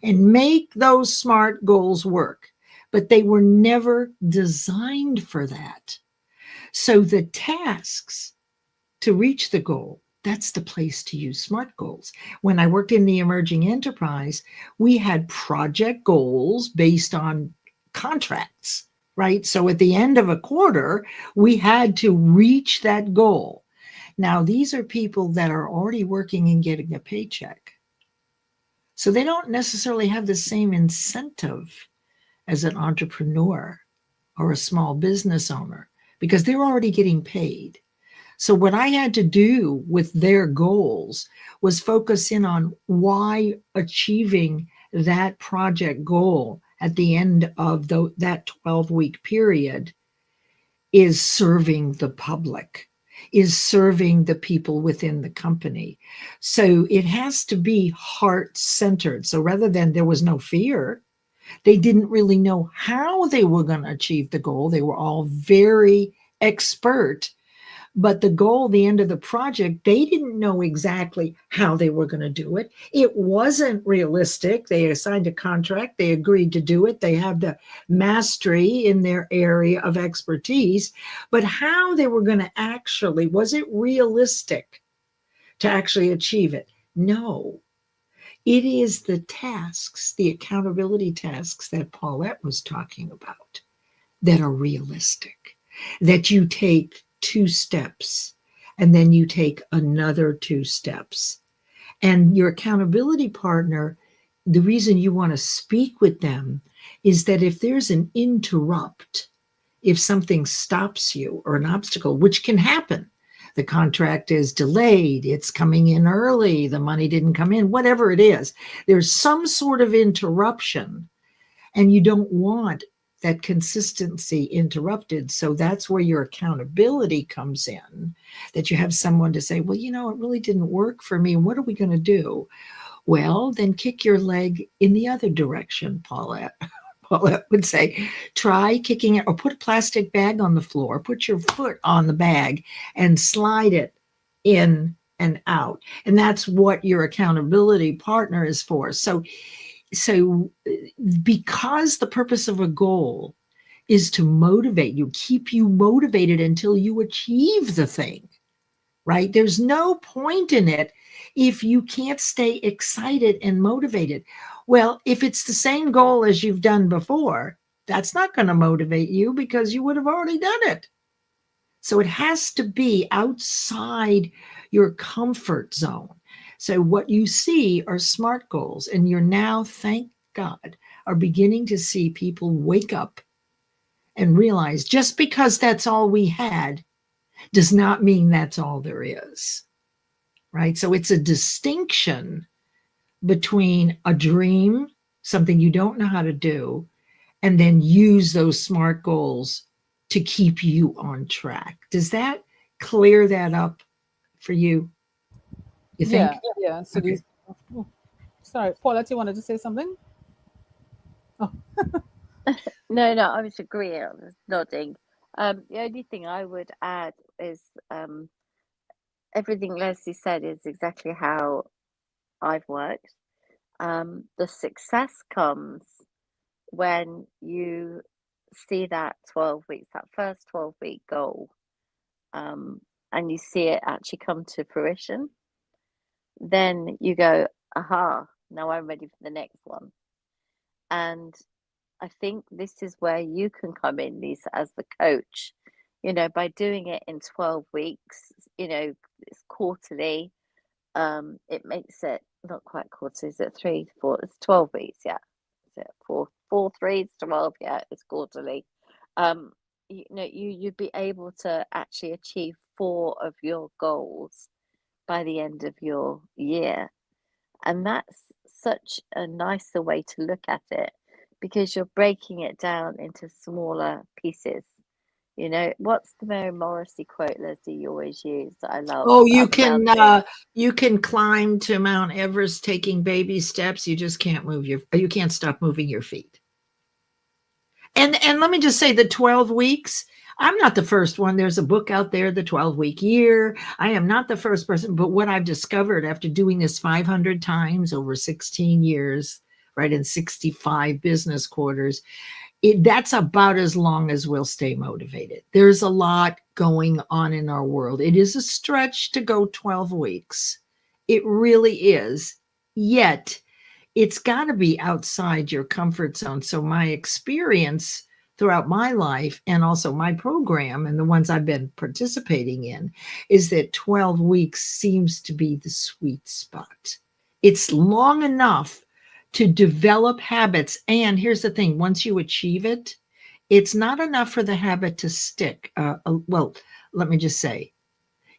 and make those SMART goals work. But they were never designed for that. So the tasks to reach the goal, that's the place to use SMART goals. When I worked in the emerging enterprise, we had project goals based on contracts, right? So at the end of a quarter, we had to reach that goal. Now, these are people that are already working and getting a paycheck. So they don't necessarily have the same incentive as an entrepreneur or a small business owner because they're already getting paid. So what I had to do with their goals was focus in on why achieving that project goal at the end of that 12-week period is serving the public, is serving the people within the company. So it has to be heart-centered. So rather than there was no fear, they didn't really know how they were going to achieve the goal. They were all very expert. But the goal, the end of the project, they didn't know exactly how they were going to do it. It wasn't realistic. They signed a contract. They agreed to do it. They have the mastery in their area of expertise. But how they were going to actually, was it realistic to actually achieve it? No. It is the tasks, the accountability tasks that Paulette was talking about that are realistic, that you take 2 steps and then you take another 2 steps. And your accountability partner, the reason you want to speak with them is that if there's an interrupt, if something stops you or an obstacle, which can happen, the contract is delayed, it's coming in early, the money didn't come in, whatever it is, there's some sort of interruption and you don't want that consistency interrupted. So that's where your accountability comes in, that you have someone to say, well, you know, it really didn't work for me. What are we going to do? Well, then kick your leg in the other direction, Paulette. Well, I would say try kicking it, or put a plastic bag on the floor, put your foot on the bag and slide it in and out. And that's what your accountability partner is for. So because the purpose of a goal is to motivate you, keep you motivated until you achieve the thing, right? There's no point in it if you can't stay excited and motivated. Well, if it's the same goal as you've done before, that's not going to motivate you because you would have already done it. So it has to be outside your comfort zone. So what you see are SMART goals, and you're now, thank God, are beginning to see people wake up and realize just because that's all we had does not mean that's all there is, right? So it's a distinction between a dream, something you don't know how to do, and then use those SMART goals to keep you on track. Does that clear that up for you? You think? Yeah. So Okay. these. Oh, sorry, Paulette, you wanted to say something? Oh, No, I was agreeing, I was nodding. The only thing I would add is everything Leslie said is exactly how I've worked. The success comes when you see that 12 weeks, that first 12-week goal, and you see it actually come to fruition. Then you go, aha, now I'm ready for the next one. And I think this is where you can come in, Lisa, as the coach, by doing it in 12 weeks, it's quarterly. It makes it not quite quarterly, is it 3 to 4? It's 12 weeks, yeah. Is it 4, 3 to 12? Yeah, it's quarterly. You'd be able to actually achieve 4 of your goals by the end of your year. And that's such a nicer way to look at it because you're breaking it down into smaller pieces. What's the Mary Morrissey quote, Leslie, you always use that I love Oh, about the mountain? you can climb to Mount Everest taking baby steps. You just can't you can't stop moving your feet. And let me just say the 12 weeks, I'm not the first one. There's a book out there, The 12-Week Year. I am not the first person, but what I've discovered after doing this 500 times over 16 years, right, in 65 business quarters, that's about as long as we'll stay motivated. There's a lot going on in our world. It is a stretch to go 12 weeks. It really is. Yet, it's got to be outside your comfort zone. So my experience throughout my life and also my program and the ones I've been participating in is that 12 weeks seems to be the sweet spot. It's long enough to develop habits. And here's the thing, once you achieve it, it's not enough for the habit to stick. Well, let me just say,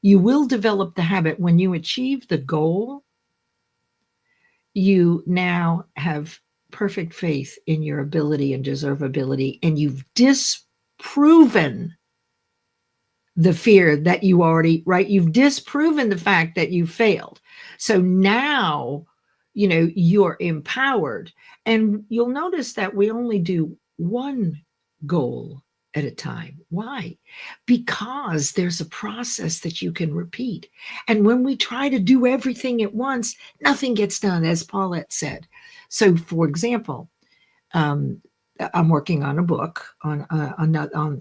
you will develop the habit when you achieve the goal. You now have perfect faith in your ability and deservability, and you've disproven the fear that you already, right? You've disproven the fact that you failed. So now, you're empowered. And you'll notice that we only do one goal at a time. Why? Because there's a process that you can repeat. And when we try to do everything at once, nothing gets done, as Paulette said. So, for example, I'm working on a book on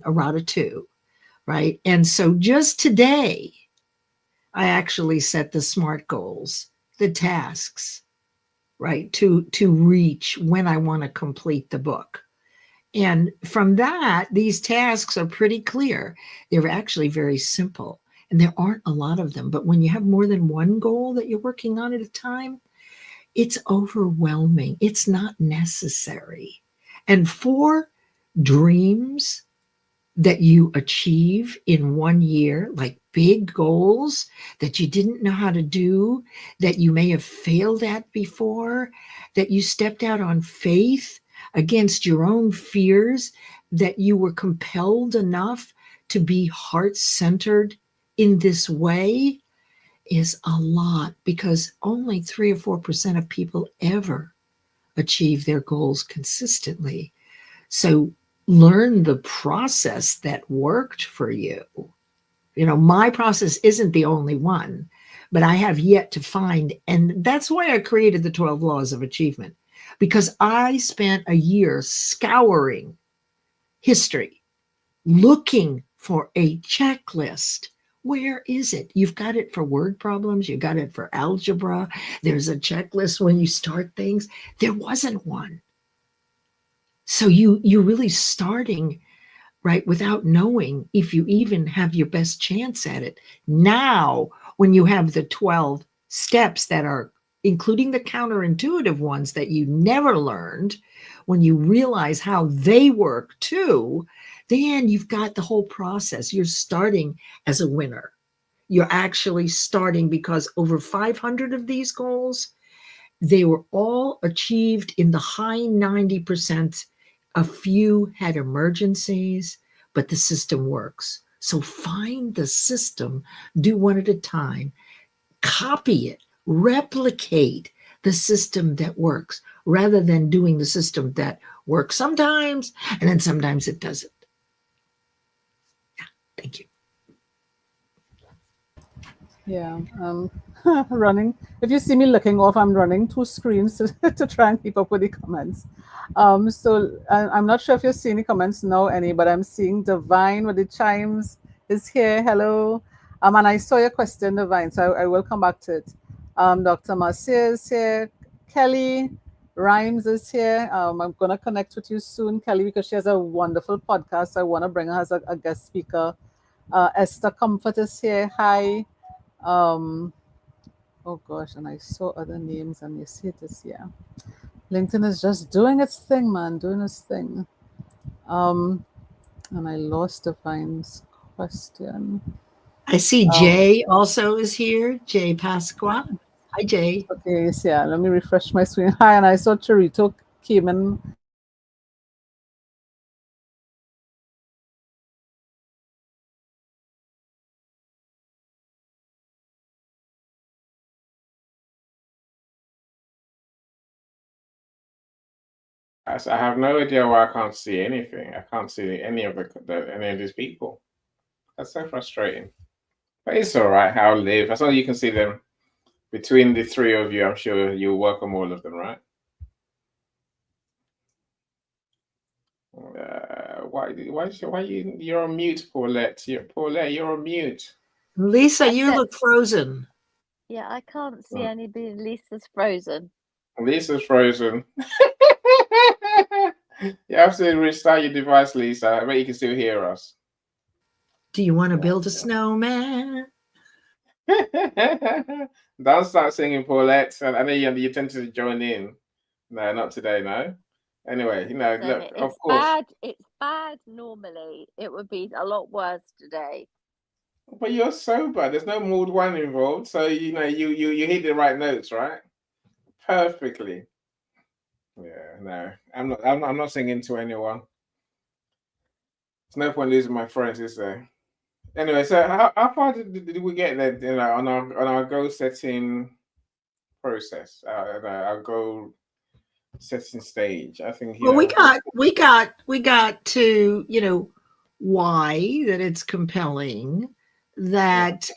Errata 2, right? And so just today, I actually set the SMART goals, the tasks, right, to reach when I want to complete the book. And from that, these tasks are pretty clear. They're actually very simple, and there aren't a lot of them. But when you have more than one goal that you're working on at a time, it's overwhelming. It's not necessary. And for dreams that you achieve in 1 year, like big goals that you didn't know how to do, that you may have failed at before, that you stepped out on faith against your own fears, that you were compelled enough to be heart-centered in this way, is a lot, because only 3 or 4% of people ever achieve their goals consistently. So learn the process that worked for you. You know, my process isn't the only one, but I have yet to find. And that's why I created the 12 Laws of Achievement, because I spent a year scouring history, looking for a checklist. Where is it? You've got it for word problems. You got it for algebra. There's a checklist when you start things. There wasn't one. So you're really starting right without knowing if you even have your best chance at it. Now, when you have the 12 steps that are including the counterintuitive ones that you never learned, when you realize how they work too, then you've got the whole process. You're starting as a winner. You're actually starting because over 500 of these goals, they were all achieved in the high 90%. A few had emergencies, but the system works. So find the system, do one at a time, copy it, replicate the system that works rather than doing the system that works sometimes and then sometimes it doesn't. Yeah, thank you. Yeah, running. If you see me looking off, I'm running two screens to try and keep up with the comments. So I'm not sure if you're seeing the comments now, any, but I'm seeing Divine with the chimes is here. Hello. And I saw your question, Divine, so I will come back to it. Dr. Marcia is here. Kelly Rhymes is here. I'm going to connect with you soon, Kelly, because she has a wonderful podcast. I want to bring her as a guest speaker. Esther Comfort is here. Hi. Oh gosh, and I saw other names and you see this, yeah. LinkedIn is just doing its thing, man, doing its thing. And I lost Divine's question. I see Jay also is here. Jay Pasqua. Hi, Jay. Okay, yes, yeah, let me refresh my screen. Hi, and I saw Charito came in. I have no idea why I can't see anything. I can't see any of any of these people. That's so frustrating. But it's all right. How I live. As long as you can see them between the three of you, I'm sure you'll welcome all of them, right? Why you're on mute, Paulette? You're on mute. Lisa, you look frozen. Yeah, I can't see anybody. Lisa's frozen. Lisa's frozen. You have to restart your device, Lisa. I bet you can still hear us. Do you want to build a snowman? Don't start singing, Paulette. I know you tend to join in. No, not today, no. Anyway, look, of course. It's bad normally. It would be a lot worse today. But you're sober. There's no mood one involved, so you hit the right notes, right? Perfectly. Yeah, no, I'm not singing to anyone. There's no point losing my friends, is there? Anyway, so how far did we get there? On our goal setting process, our goal setting stage. I think we got to why that it's compelling, that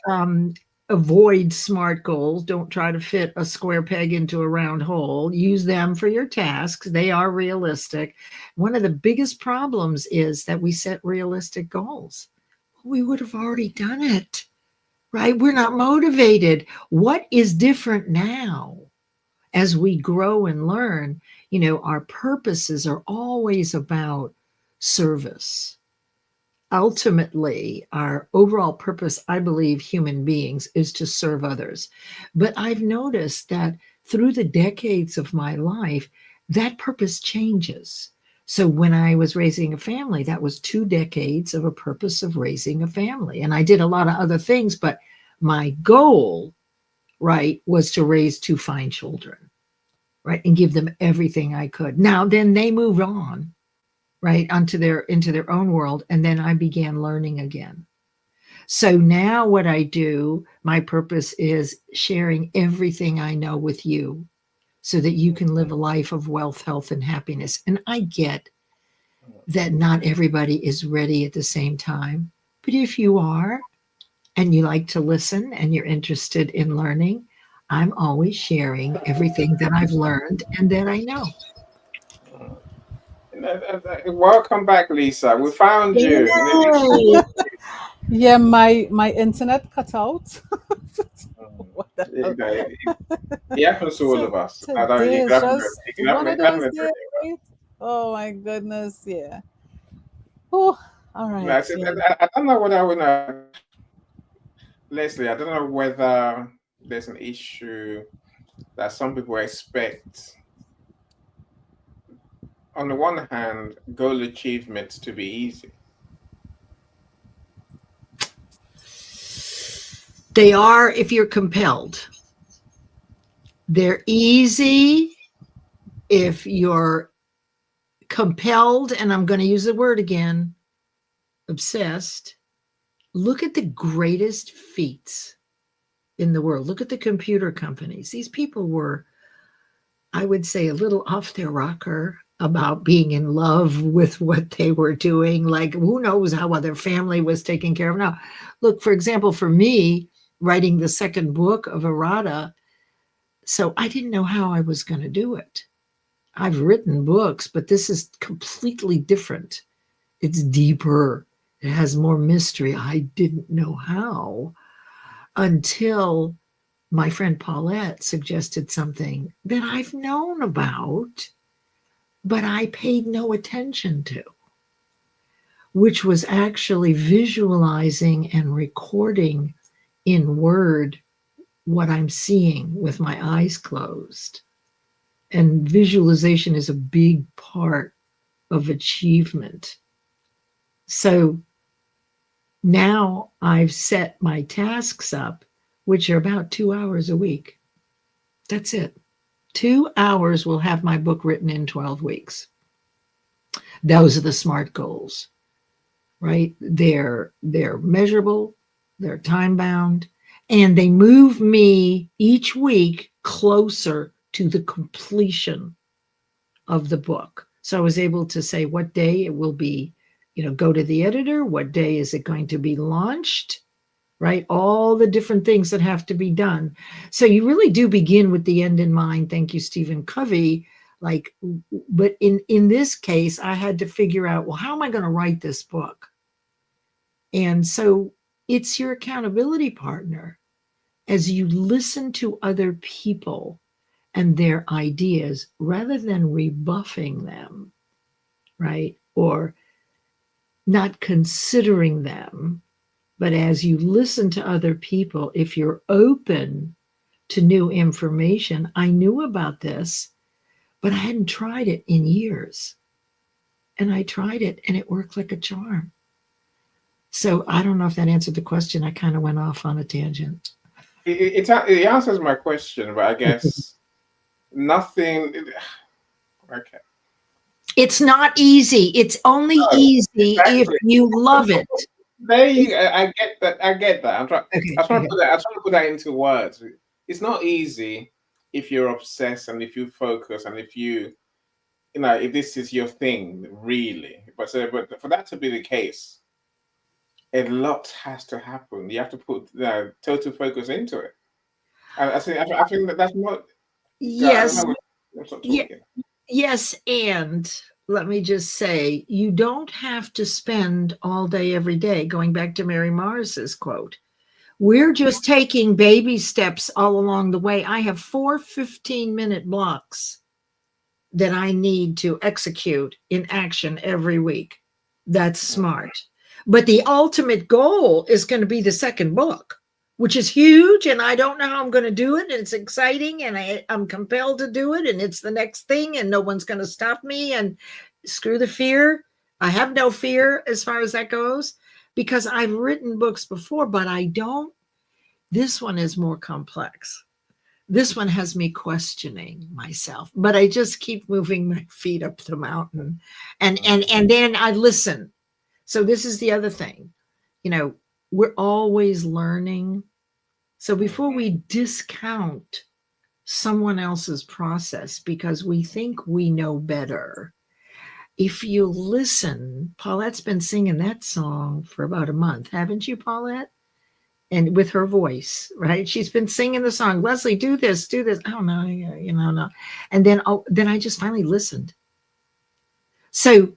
avoid SMART goals. Don't try to fit a square peg into a round hole. Use them for your tasks. They are realistic. One of the biggest problems is that we set realistic goals. We would have already done it, right? We're not motivated. What is different now as we grow and learn? Our purposes are always about service. Ultimately, our overall purpose, I believe, human beings, is to serve others. But I've noticed that through the decades of my life, that purpose changes. So when I was raising a family, that was 2 decades of a purpose of raising a family. And I did a lot of other things, but my goal, right, was to raise 2 fine children, right, and give them everything I could. Now, then they moved on, right, into their own world, and then I began learning again. So now what I do, my purpose is sharing everything I know with you so that you can live a life of wealth, health, and happiness. And I get that not everybody is ready at the same time. But if you are, and you like to listen and you're interested in learning, I'm always sharing everything that I've learned and that I know. Welcome back, Lisa. We found you. Yay! Yeah, my internet cut out. What the hell? You know, it happens to all So of us. I don't. today You is can have just you can have one you of can have those it. days, right? Oh my goodness, yeah. Oh, all No, right, yeah. I don't know what I would know, Leslie. I don't know whether there's an issue that some people expect. On the one hand, goal achievements to be easy. They are if you're compelled. They're easy if you're compelled, and I'm going to use the word again, obsessed. Look at the greatest feats in the world. Look at the computer companies. These people were, I would say, a little off their rocker about being in love with what they were doing. Like, who knows how their family was taken care of. Now, look, for example, for me, writing the second book of Errata, so I didn't know how I was going to do it. I've written books, but this is completely different. It's deeper. It has more mystery. I didn't know how until my friend Paulette suggested something that I've known about, but I paid no attention to, which was actually visualizing and recording in Word what I'm seeing with my eyes closed. And visualization is a big part of achievement. So now I've set my tasks up, which are about 2 hours a week. That's it. 2 hours will have my book written in 12 weeks. Those are the SMART goals, right? They're measurable, they're time bound, and they move me each week closer to the completion of the book. So I was able to say what day it will be, go to the editor, what day is it going to be launched, right? All the different things that have to be done. So you really do begin with the end in mind. Thank you, Stephen Covey. But in this case, I had to figure out, well, how am I going to write this book? And so it's your accountability partner as you listen to other people and their ideas rather than rebuffing them, right? Or not considering them. But as you listen to other people, if you're open to new information, I knew about this, but I hadn't tried it in years. And I tried it and it worked like a charm. So I don't know if that answered the question. I kind of went off on a tangent. It answers my question, but I guess nothing. Okay. It's not easy. It's only No, easy if exactly. you love it. There you. I get that. I get that. Okay. I try to put that. I try to put that into words. It's not easy if you're obsessed and if you focus and if if this is your thing, really. But for that to be the case, a lot has to happen. You have to put total focus into it. And I think that's not. Yes. I'm stop Yeah. talking. Yes. And let me just say, you don't have to spend all day, every day, going back to Mary Morris's quote. We're just taking baby steps all along the way. I have 4 15-minute blocks that I need to execute in action every week. That's smart. But the ultimate goal is going to be the second book, which is huge. And I don't know how I'm going to do it. And it's exciting. And I'm compelled to do it. And it's the next thing. And no one's going to stop me. And screw the fear. I have no fear as far as that goes, because I've written books before, but I don't. This one is more complex. This one has me questioning myself, but I just keep moving my feet up the mountain, and then I listen. So this is the other thing, we're always learning. So before we discount someone else's process because we think we know better, if you listen, Paulette's been singing that song for about a month, haven't you, Paulette? And with her voice, right? She's been singing the song, Leslie, do this, do this. Oh no, no. And then I just finally listened. So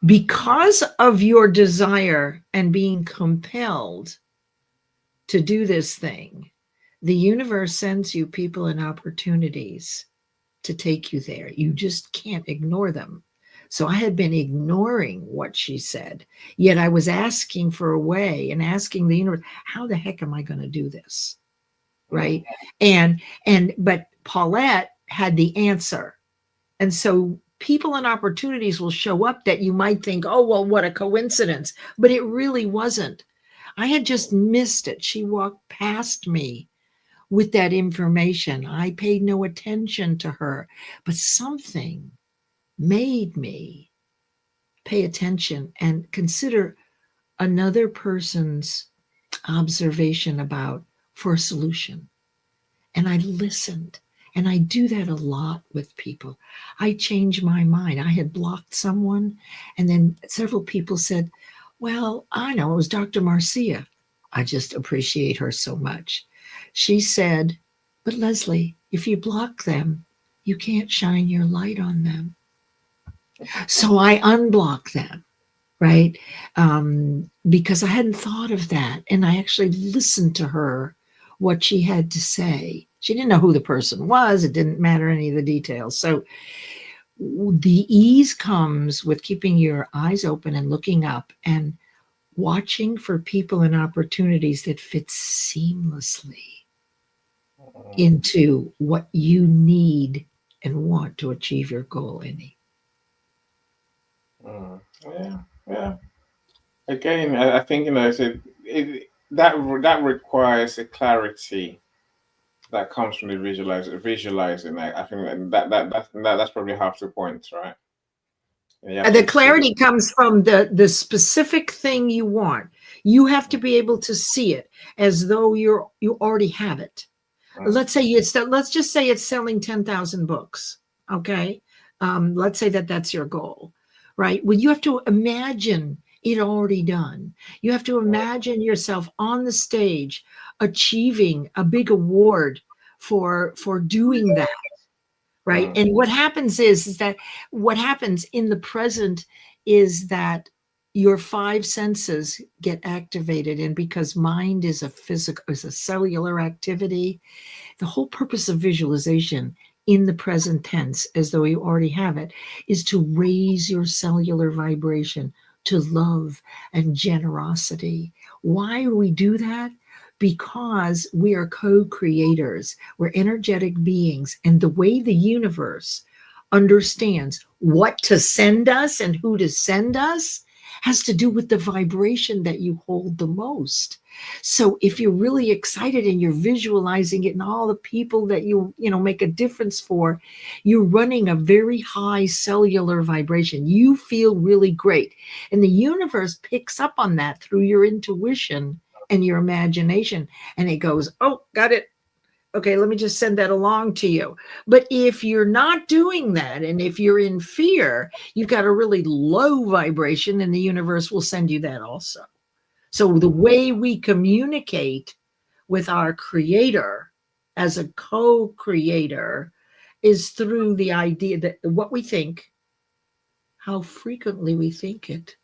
because of your desire and being compelled to do this thing, the universe sends you people and opportunities to take you there. You just can't ignore them. So I had been ignoring what she said, yet I was asking for a way and asking the universe, how the heck am I going to do this? Right. But Paulette had the answer. And so people and opportunities will show up that you might think, oh, well, what a coincidence. But it really wasn't. I had just missed it. She walked past me with that information. I paid no attention to her, but something made me pay attention and consider another person's observation for a solution. And I listened. And I do that a lot with people. I change my mind. I had blocked someone, and then several people said, well, I know, it was Dr. Marcia. I just appreciate her so much. She said, but Leslie, if you block them, you can't shine your light on them. So I unblock them, right? Because I hadn't thought of that. And I actually listened to her, what she had to say. She didn't know who the person was. It didn't matter any of the details. So the ease comes with keeping your eyes open and looking up and watching for people and opportunities that fit seamlessly into what you need and want to achieve your goal, Annie. Yeah. Again, I think, that requires a clarity that comes from the visualizing. I think that's probably half the point, right? The clarity comes from the specific thing you want. You have to be able to see it as though you already have it. Let's just say it's selling 10,000 books. Okay. Let's say that's your goal, right? Well, you have to imagine it already done. You have to imagine yourself on the stage achieving a big award for doing that. Right. And what happens is that what happens in the present is that your five senses get activated. And because mind is a cellular activity, the whole purpose of visualization in the present tense, as though you already have it, is to raise your cellular vibration to love and generosity. Why do we do that? Because we are co-creators. We're energetic beings. And the way the universe understands what to send us and who to send us has to do with the vibration that you hold the most. So if you're really excited and you're visualizing it and all the people that you make a difference for, you're running a very high cellular vibration. You feel really great. And the universe picks up on that through your intuition and your imagination. And it goes, oh, got it. Okay, let me just send that along to you. But if you're not doing that, and if you're in fear, you've got a really low vibration, and the universe will send you that also. So the way we communicate with our creator as a co-creator is through the idea that what we think, how frequently we think it,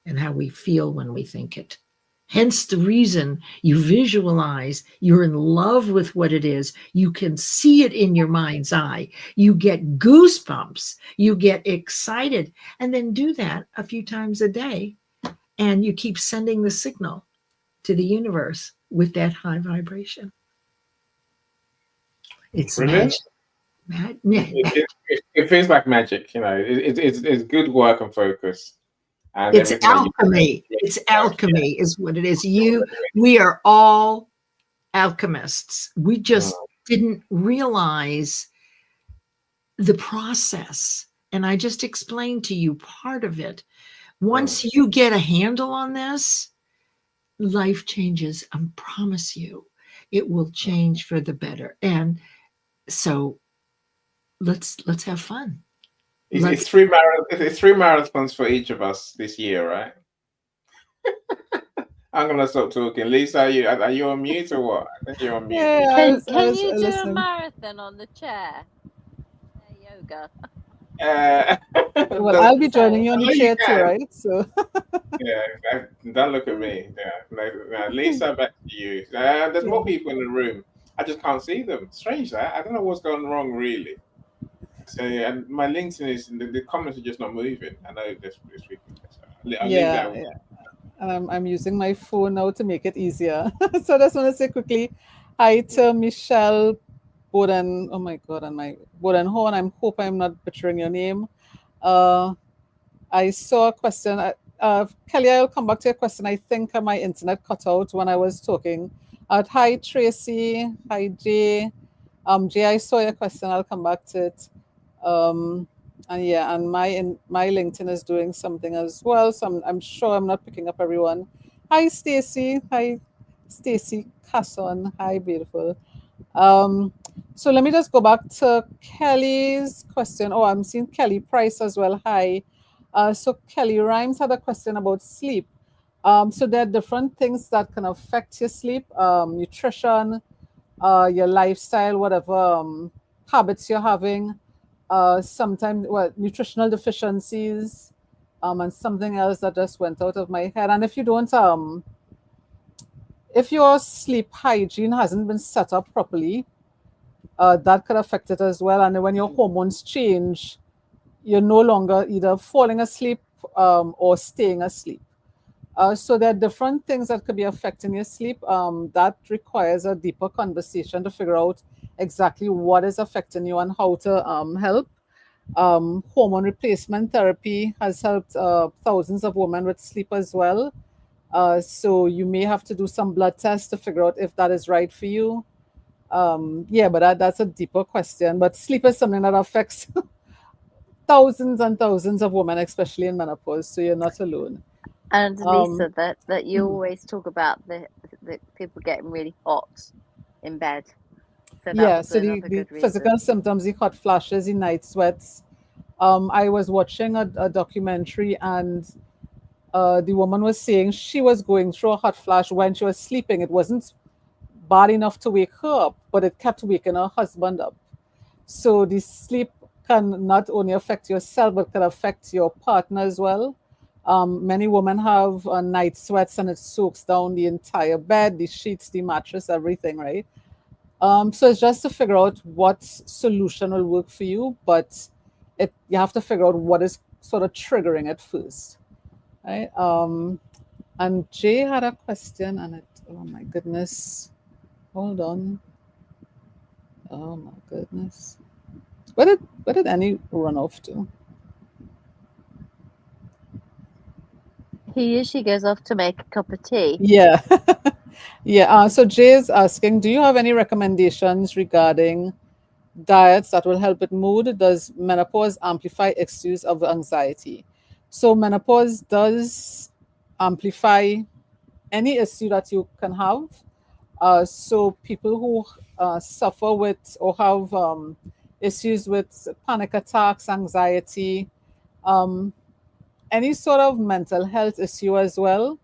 and how we feel when we think it. Hence the reason you visualize, you're in love with what it is. You can see it in your mind's eye. You get goosebumps. You get excited. And then do that a few times a day. And you keep sending the signal to the universe with that high vibration. It's brilliant. magic. It feels like magic, it's good work and focus. And it's alchemy. It's alchemy is what it is. We are all alchemists. We just didn't realize the process. And I just explained to you part of it. Once you get a handle on this, life changes. I promise you, it will change for the better. And so let's have fun. It's three marathons for each of us this year, right? I'm gonna stop talking. Lisa, are you on mute or what? I think you're on mute. Yeah, Can you do a listening. marathon on the chair? Yoga. Well, I'll be joining you on No, the you chair too, can. right? So Yeah, don't look at me. Yeah, no, Lisa, back to you. There's more people in the room. I just can't see them. Strange that. I don't know what's going wrong, really. So, and my LinkedIn is the comments are just not moving. I know this week. I'll leave that. yeah. And I'm using my phone now to make it easier. So I just want to say quickly, hi to Michelle Boden. Oh my God, and my Bodenhorn. I hope I'm not butchering your name. I saw a question. Kelly, I'll come back to your question. I think my internet cut out when I was talking. Hi, Tracy. Hi, Jay. Jay, I saw your question. I'll come back to it. And yeah, and my LinkedIn is doing something as well. So I'm sure I'm not picking up everyone. Hi, Stacy. Hi, Stacy Casson. Hi, beautiful. So let me just go back to Kelly's question. Oh, I'm seeing Kelly Price as well. Hi. So Kelly Rhymes had a question about sleep. So there are different things that can affect your sleep, nutrition, your lifestyle, whatever habits you're having. Sometimes, well, nutritional deficiencies, and something else that just went out of my head. And if you don't, if your sleep hygiene hasn't been set up properly, that could affect it as well. And when your hormones change, you're no longer either falling asleep or staying asleep. So there are different things that could be affecting your sleep. That requires a deeper conversation to figure out exactly what is affecting you and how to help. Hormone replacement therapy has helped thousands of women with sleep as well. So you may have to do some blood tests to figure out if that is right for you. Yeah, but that's a deeper question. But sleep is something that affects thousands and thousands of women, especially in menopause. So you're not alone. And Lisa, that you mhm. always talk about the people getting really hot in bed. So that Yeah, was so another the good reason. physical symptoms, the hot flashes, the night sweats. I was watching a documentary, and the woman was saying she was going through a hot flash when she was sleeping. It wasn't bad enough to wake her up, but it kept waking her husband up. So the sleep can not only affect yourself, but can affect your partner as well. Many women have night sweats, and it soaks down the entire bed, the sheets, the mattress, everything, right? So it's just to figure out what solution will work for you, but you have to figure out what is sort of triggering it first, right? And Jay had a question, and oh my goodness, hold on. Oh my goodness, where did Annie run off to? He usually goes off to make a cup of tea. Yeah, yeah. So Jay is asking, do you have any recommendations regarding diets that will help with mood? Does menopause amplify issues of anxiety? So menopause does amplify any issue that you can have. So people who suffer with or have issues with panic attacks, anxiety, um, any sort of mental health issue as well,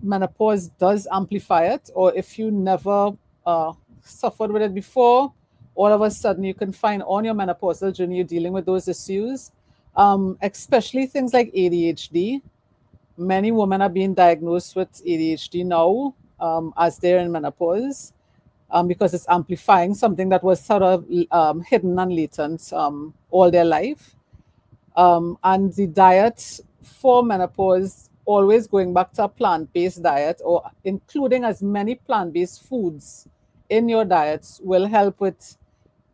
menopause does amplify it. Or if you never suffered with it before, all of a sudden you can find on your menopausal journey you're dealing with those issues, especially things like ADHD. Many women are being diagnosed with ADHD now as they're in menopause, because it's amplifying something that was sort of hidden and latent all their life. And the diet for menopause, always going back to a plant-based diet or including as many plant-based foods in your diets, will help with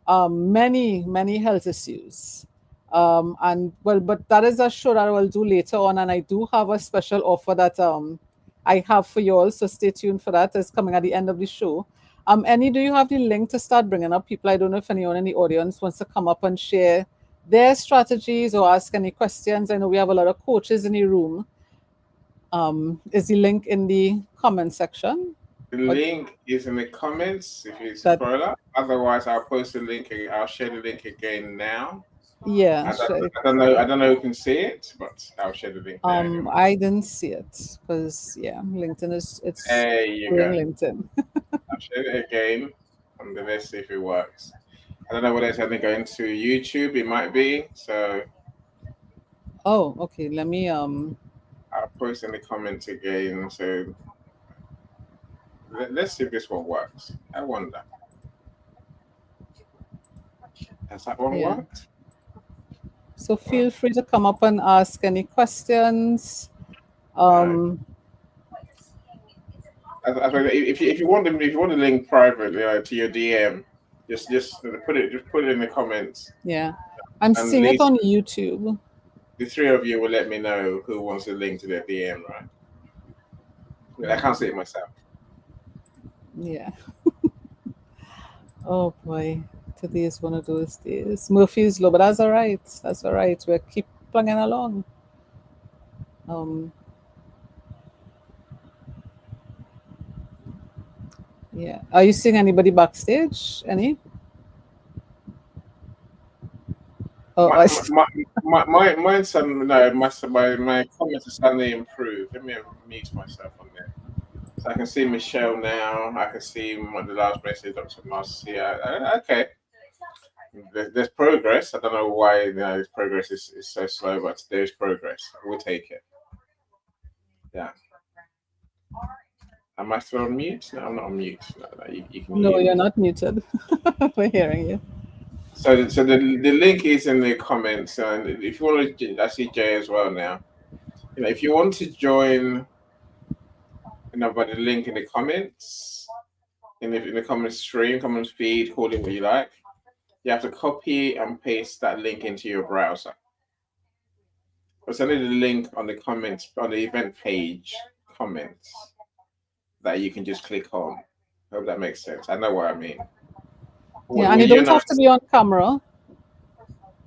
many health issues. And well, but that is a show that I will do later on, and I do have a special offer that I have for you all. So stay tuned for that. It's coming at the end of the show. Annie, do you have the link to start bringing up people? I don't know if anyone in the audience wants to come up and share their strategies or ask any questions. I know we have a lot of coaches in the room. Is the link in the comment section? The link is in the comments if you That scroll up. Otherwise, I'll post the link. I'll share the link again now. Yeah, I don't know who can see it, but I'll share the link there anyway. I didn't see it because yeah, LinkedIn it's There you doing go. LinkedIn. I'll share it again, and then let's see if it works. I don't know whether it's going to go into YouTube. It might be. So Oh, okay. Let me I'll post in the comments again. So let's see if this one works. I wonder. Has that one yeah. worked? So feel free to come up and ask any questions. Um, If you want the link privately to your DM, just put it in the comments, yeah, I'm and seeing it on YouTube. the three of you will let me know who wants the link to their DM, right? I can't see it myself. Yeah. Oh boy, today is one of those days. Murphy's Law, but that's all right. That's all right. We'll keep plugging along. Yeah. Are you seeing anybody backstage? Any? Oh, Mine's some no. My comments are suddenly improved. Let me mute myself on there, so I can see Michelle now. I can see the last message, Dr. Marcia. Okay. There's progress. I don't know why this progress is so slow, but there's progress. We'll take it. Yeah. Am I still on mute? No, I'm not on mute. No, you can no, hear you're me. not muted. We're hearing you. So the link is in the comments, and if you want to, I see Jay as well now. If you want to join, by the link in the comments, in the comment stream, comment feed, call it what you like. You have to copy and paste that link into your browser. I'll send you the link on the comments on the event page comments that you can just click on. Hope that makes sense. I know what I mean. Yeah, and you don't have to be on camera.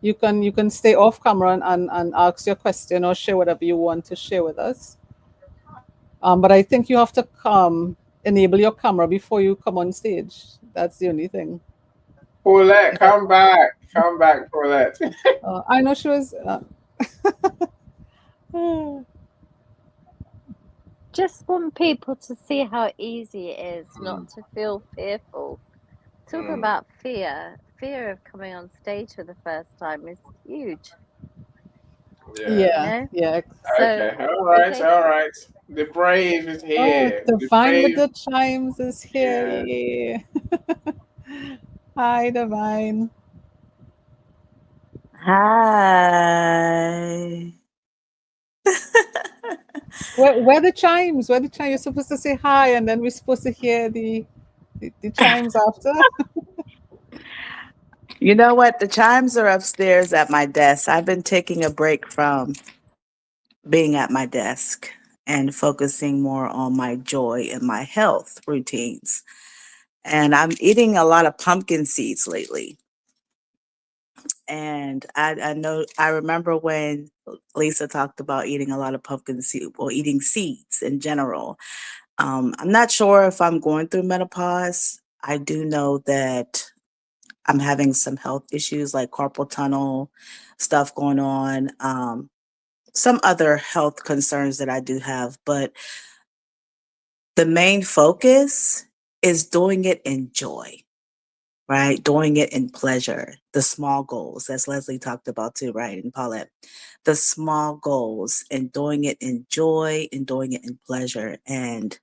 You can stay off camera and ask your question or share whatever you want to share with us. But I think you have to enable your camera before you come on stage. That's the only thing. Paulette, come back, Paulette. I know she was. Just want people to see how easy it is not to feel fearful. Talk about fear. Fear of coming on stage for the first time is huge. Yeah. So, okay, all right. The brave is here. Oh, Divine with the chimes is here. Yeah. Hi, Divine. Hi. Where the chimes? Where the chimes? You're supposed to say hi, and then we're supposed to hear the chimes after. You know what? The chimes are upstairs at my desk. I've been taking a break from being at my desk and focusing more on my joy and my health routines. And I'm eating a lot of pumpkin seeds lately. And I remember when Lisa talked about eating a lot of pumpkin seed or eating seeds in general. I'm not sure if I'm going through menopause. I do know that I'm having some health issues like carpal tunnel stuff going on, some other health concerns that I do have. But the main focus is doing it in joy, right? Doing it in pleasure, the small goals, as Leslie talked about too, right? And Paulette, the small goals and doing it in joy and doing it in pleasure. And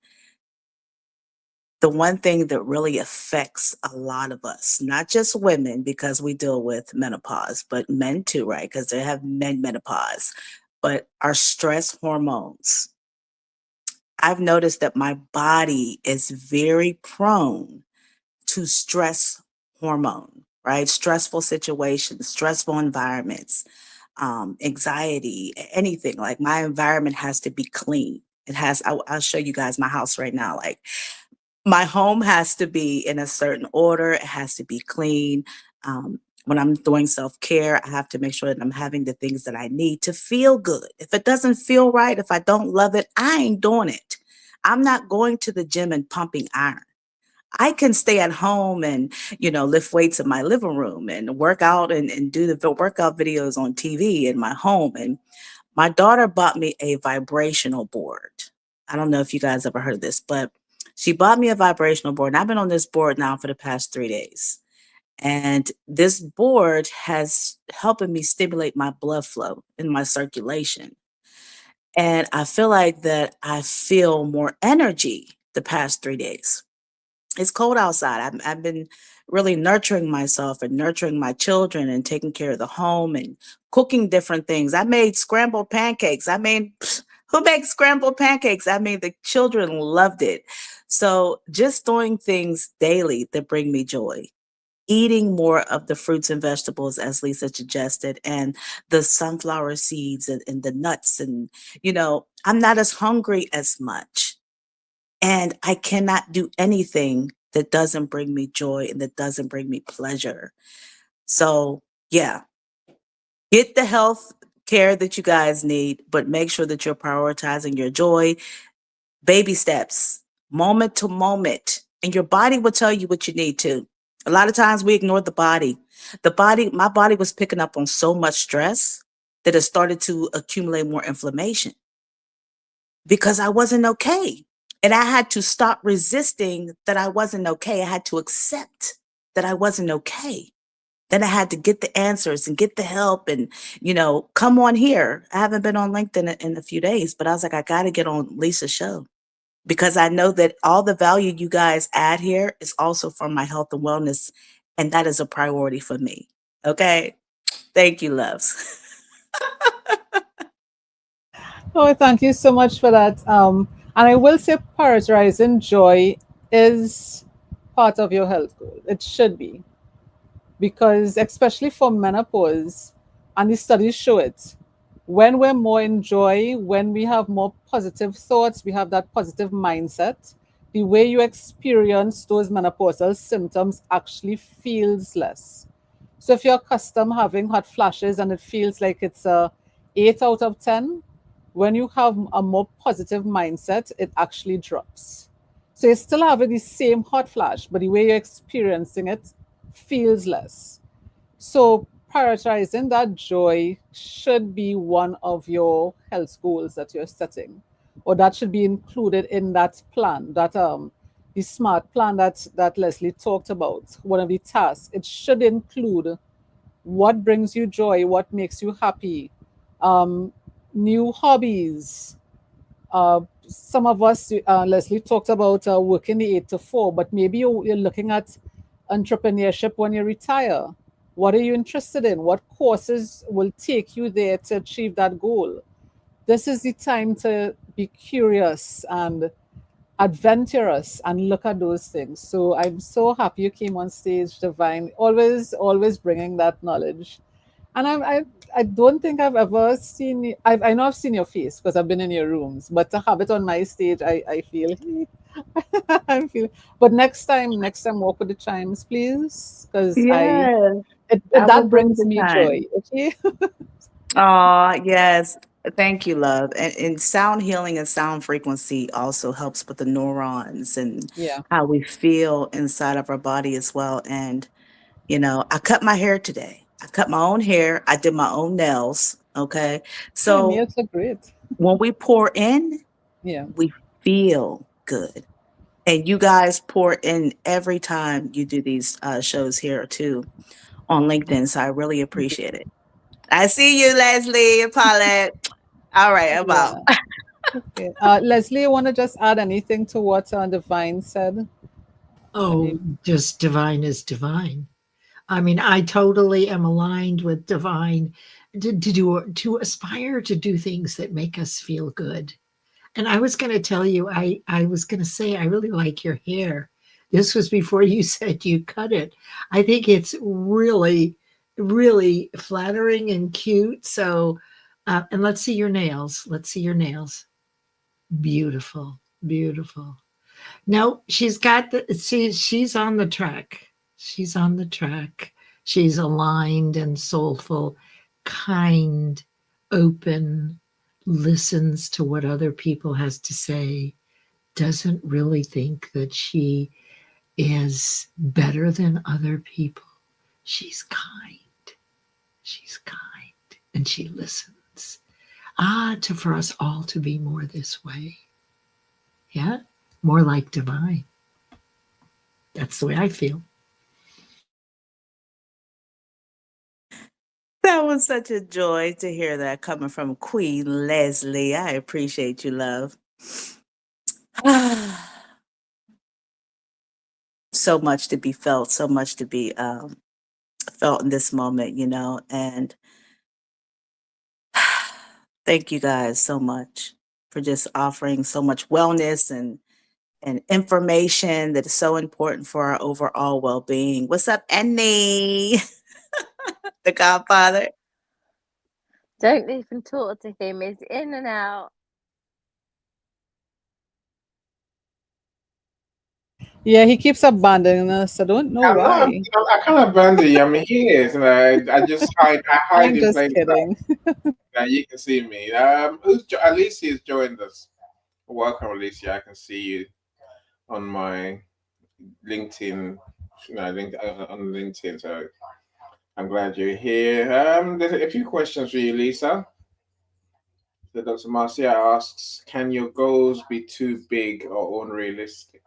the one thing that really affects a lot of us, not just women, because we deal with menopause, but men too, right? Because they have menopause, but our stress hormones. I've noticed that my body is very prone to stress hormone, right? Stressful situations, stressful environments, anxiety, anything. Like my environment has to be clean. I'll show you guys my house right now. Like my home has to be in a certain order. It has to be clean. When I'm doing self-care, I have to make sure that I'm having the things that I need to feel good. If it doesn't feel right, if I don't love it, I ain't doing it. I'm not going to the gym and pumping iron. I can stay at home and, lift weights in my living room and work out and do the workout videos on TV in my home. And my daughter bought me a vibrational board. I don't know if you guys ever heard of this, but she bought me a vibrational board. And I've been on this board now for the past 3 days. And this board has helping me stimulate my blood flow and my circulation. And I feel like that I feel more energy the past 3 days. It's cold outside. I've been really nurturing myself and nurturing my children and taking care of the home and cooking different things. I made scrambled pancakes. Who makes scrambled pancakes? I mean, the children loved it. So just doing things daily that bring me joy. Eating more of the fruits and vegetables, as Lisa suggested, and the sunflower seeds and the nuts. And, I'm not as hungry as much. And I cannot do anything that doesn't bring me joy and that doesn't bring me pleasure. So, yeah, get the health care that you guys need, but make sure that you're prioritizing your joy, baby steps, moment to moment. And your body will tell you what you need to. A lot of times we ignore the body. My body was picking up on so much stress that it started to accumulate more inflammation because I wasn't okay. And I had to stop resisting that I wasn't okay. I had to accept that I wasn't okay. Then I had to get the answers and get the help and, come on here. I haven't been on LinkedIn in a few days, but I was like, I got to get on Lisa's show because I know that all the value you guys add here is also for my health and wellness. And that is a priority for me. Okay. Thank you, loves. Oh, thank you so much for that. And I will say prioritizing joy is part of your health goal. It should be. Because especially for menopause, and the studies show it, when we're more in joy, when we have more positive thoughts, we have that positive mindset, the way you experience those menopausal symptoms actually feels less. So if you're accustomed having hot flashes and it feels like it's a 8 out of 10, when you have a more positive mindset, it actually drops. So you're still having the same hot flash, but the way you're experiencing it feels less. So prioritizing that joy should be one of your health goals that you're setting, or that should be included in that plan, that the SMART plan that Leslie talked about. One of the tasks, it should include what brings you joy, what makes you happy, um, new hobbies. Some of us, Leslie talked about working the 8 to 4, but maybe you're looking at entrepreneurship when you retire. What are you interested in? What courses will take you there to achieve that goal? This is the time to be curious and adventurous and look at those things. So I'm so happy you came on stage, Divine. Always bringing that knowledge. And I don't think I've ever seen you. I know I've seen your face because I've been in your rooms, but to have it on my stage, I feel I feel. But next time, walk with the chimes, please, because Yes, I will that bring brings the me time. joy. Okay. Oh, yes. Thank you, love. And sound healing and sound frequency also helps with the neurons and Yeah. how we feel inside of our body as well. And, I cut my hair today. I cut my own hair. I did my own nails. Okay. Oh, So nails are great. when we pour in, Yeah. we feel good. And you guys pour in every time you do these shows here too on LinkedIn. So I really appreciate it. I see you, Leslie and Paulette. All right, I'm out. Yeah. Okay. Leslie, you want to just add anything to what Divine said? Oh, Any? just divine is divine. I mean, I totally am aligned with divine to aspire to do things that make us feel good. And I was going to tell you, I was going to say, I really like your hair. This was before you said you cut it. I think it's really, really flattering and cute. So, and let's see your nails. Let's see your nails. Beautiful, beautiful. No, she's on the track. She's on the track. She's aligned and soulful, kind, open, listens to what other people has to say, doesn't really think that she is better than other people. She's kind. She's kind. And she listens. For us all to be more this way. Yeah? More like divine. That's the way I feel. That was such a joy to hear that coming from Queen Leslie. I appreciate you, love. So much to be felt, so much to be felt in this moment, and thank you guys so much for just offering so much wellness and information that is so important for our overall well-being. What's up, Annie? The Godfather. Don't even talk to him. He's in and out. Yeah, he keeps abandoning us. I don't know why. I can't abandon you. I'm here. I just hide. I hide I'm in just plain kidding. sight. Now you can see me. Alicia's joined us. Welcome, Alicia. I can see you on my LinkedIn. On LinkedIn. So I'm glad you're here. There's a few questions for you, Lisa. So Dr. Marcia asks, can your goals be too big or unrealistic?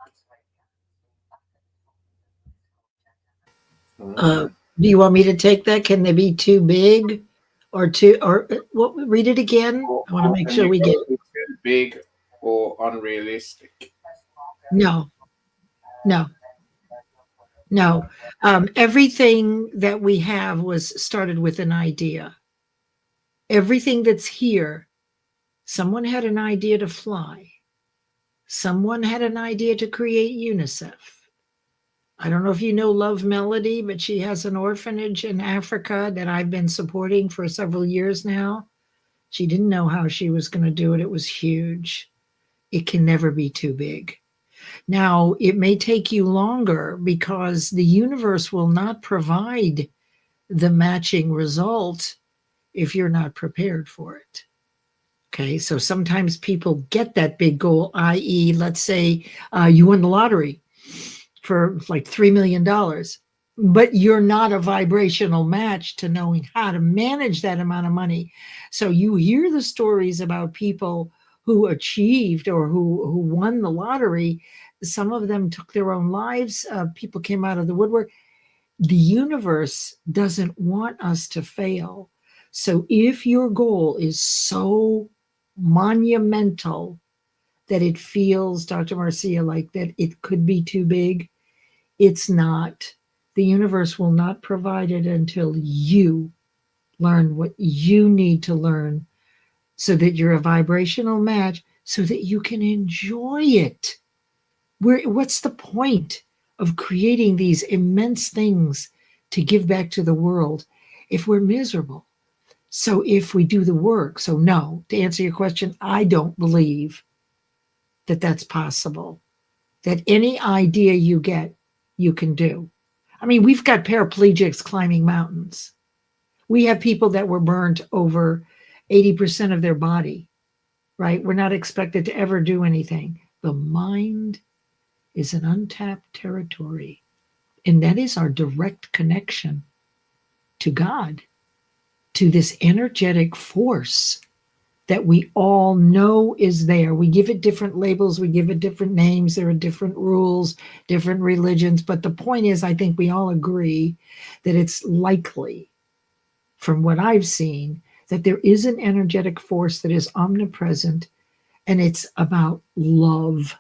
Do you want me to take that? Can they be too big or what? Read it again. I want to make sure we get too big or unrealistic. no. Everything that we have was started with an idea. Everything that's here, someone had an idea to fly. Someone had an idea to create UNICEF. I don't know if you know Love Melody, but she has an orphanage in Africa that I've been supporting for several years now. She didn't know how she was going to do it. It was huge. It can never be too big. Now, it may take you longer because the universe will not provide the matching result if you're not prepared for it. Okay, so sometimes people get that big goal, i.e., let's say you won the lottery for like $3 million, but you're not a vibrational match to knowing how to manage that amount of money. So you hear the stories about people who achieved or who won the lottery. Some of them took their own lives. People came out of the woodwork. The universe doesn't want us to fail. So if your goal is so monumental that it feels, Dr. Marcia, like that it could be too big, it's not. The universe will not provide it until you learn what you need to learn so that you're a vibrational match so that you can enjoy it. What's the point of creating these immense things to give back to the world if we're miserable? So if we do the work, so no, to answer your question, I don't believe that that's possible, that any idea you get, you can do. I mean, we've got paraplegics climbing mountains. We have people that were burnt over 80% of their body, right? We're not expected to ever do anything. The mind is an untapped territory, and that is our direct connection to God, to this energetic force that we all know is there. We give it different labels, we give it different names, there are different rules, different religions, but the point is, I think we all agree that it's likely, from what I've seen, that there is an energetic force that is omnipresent, and it's about love,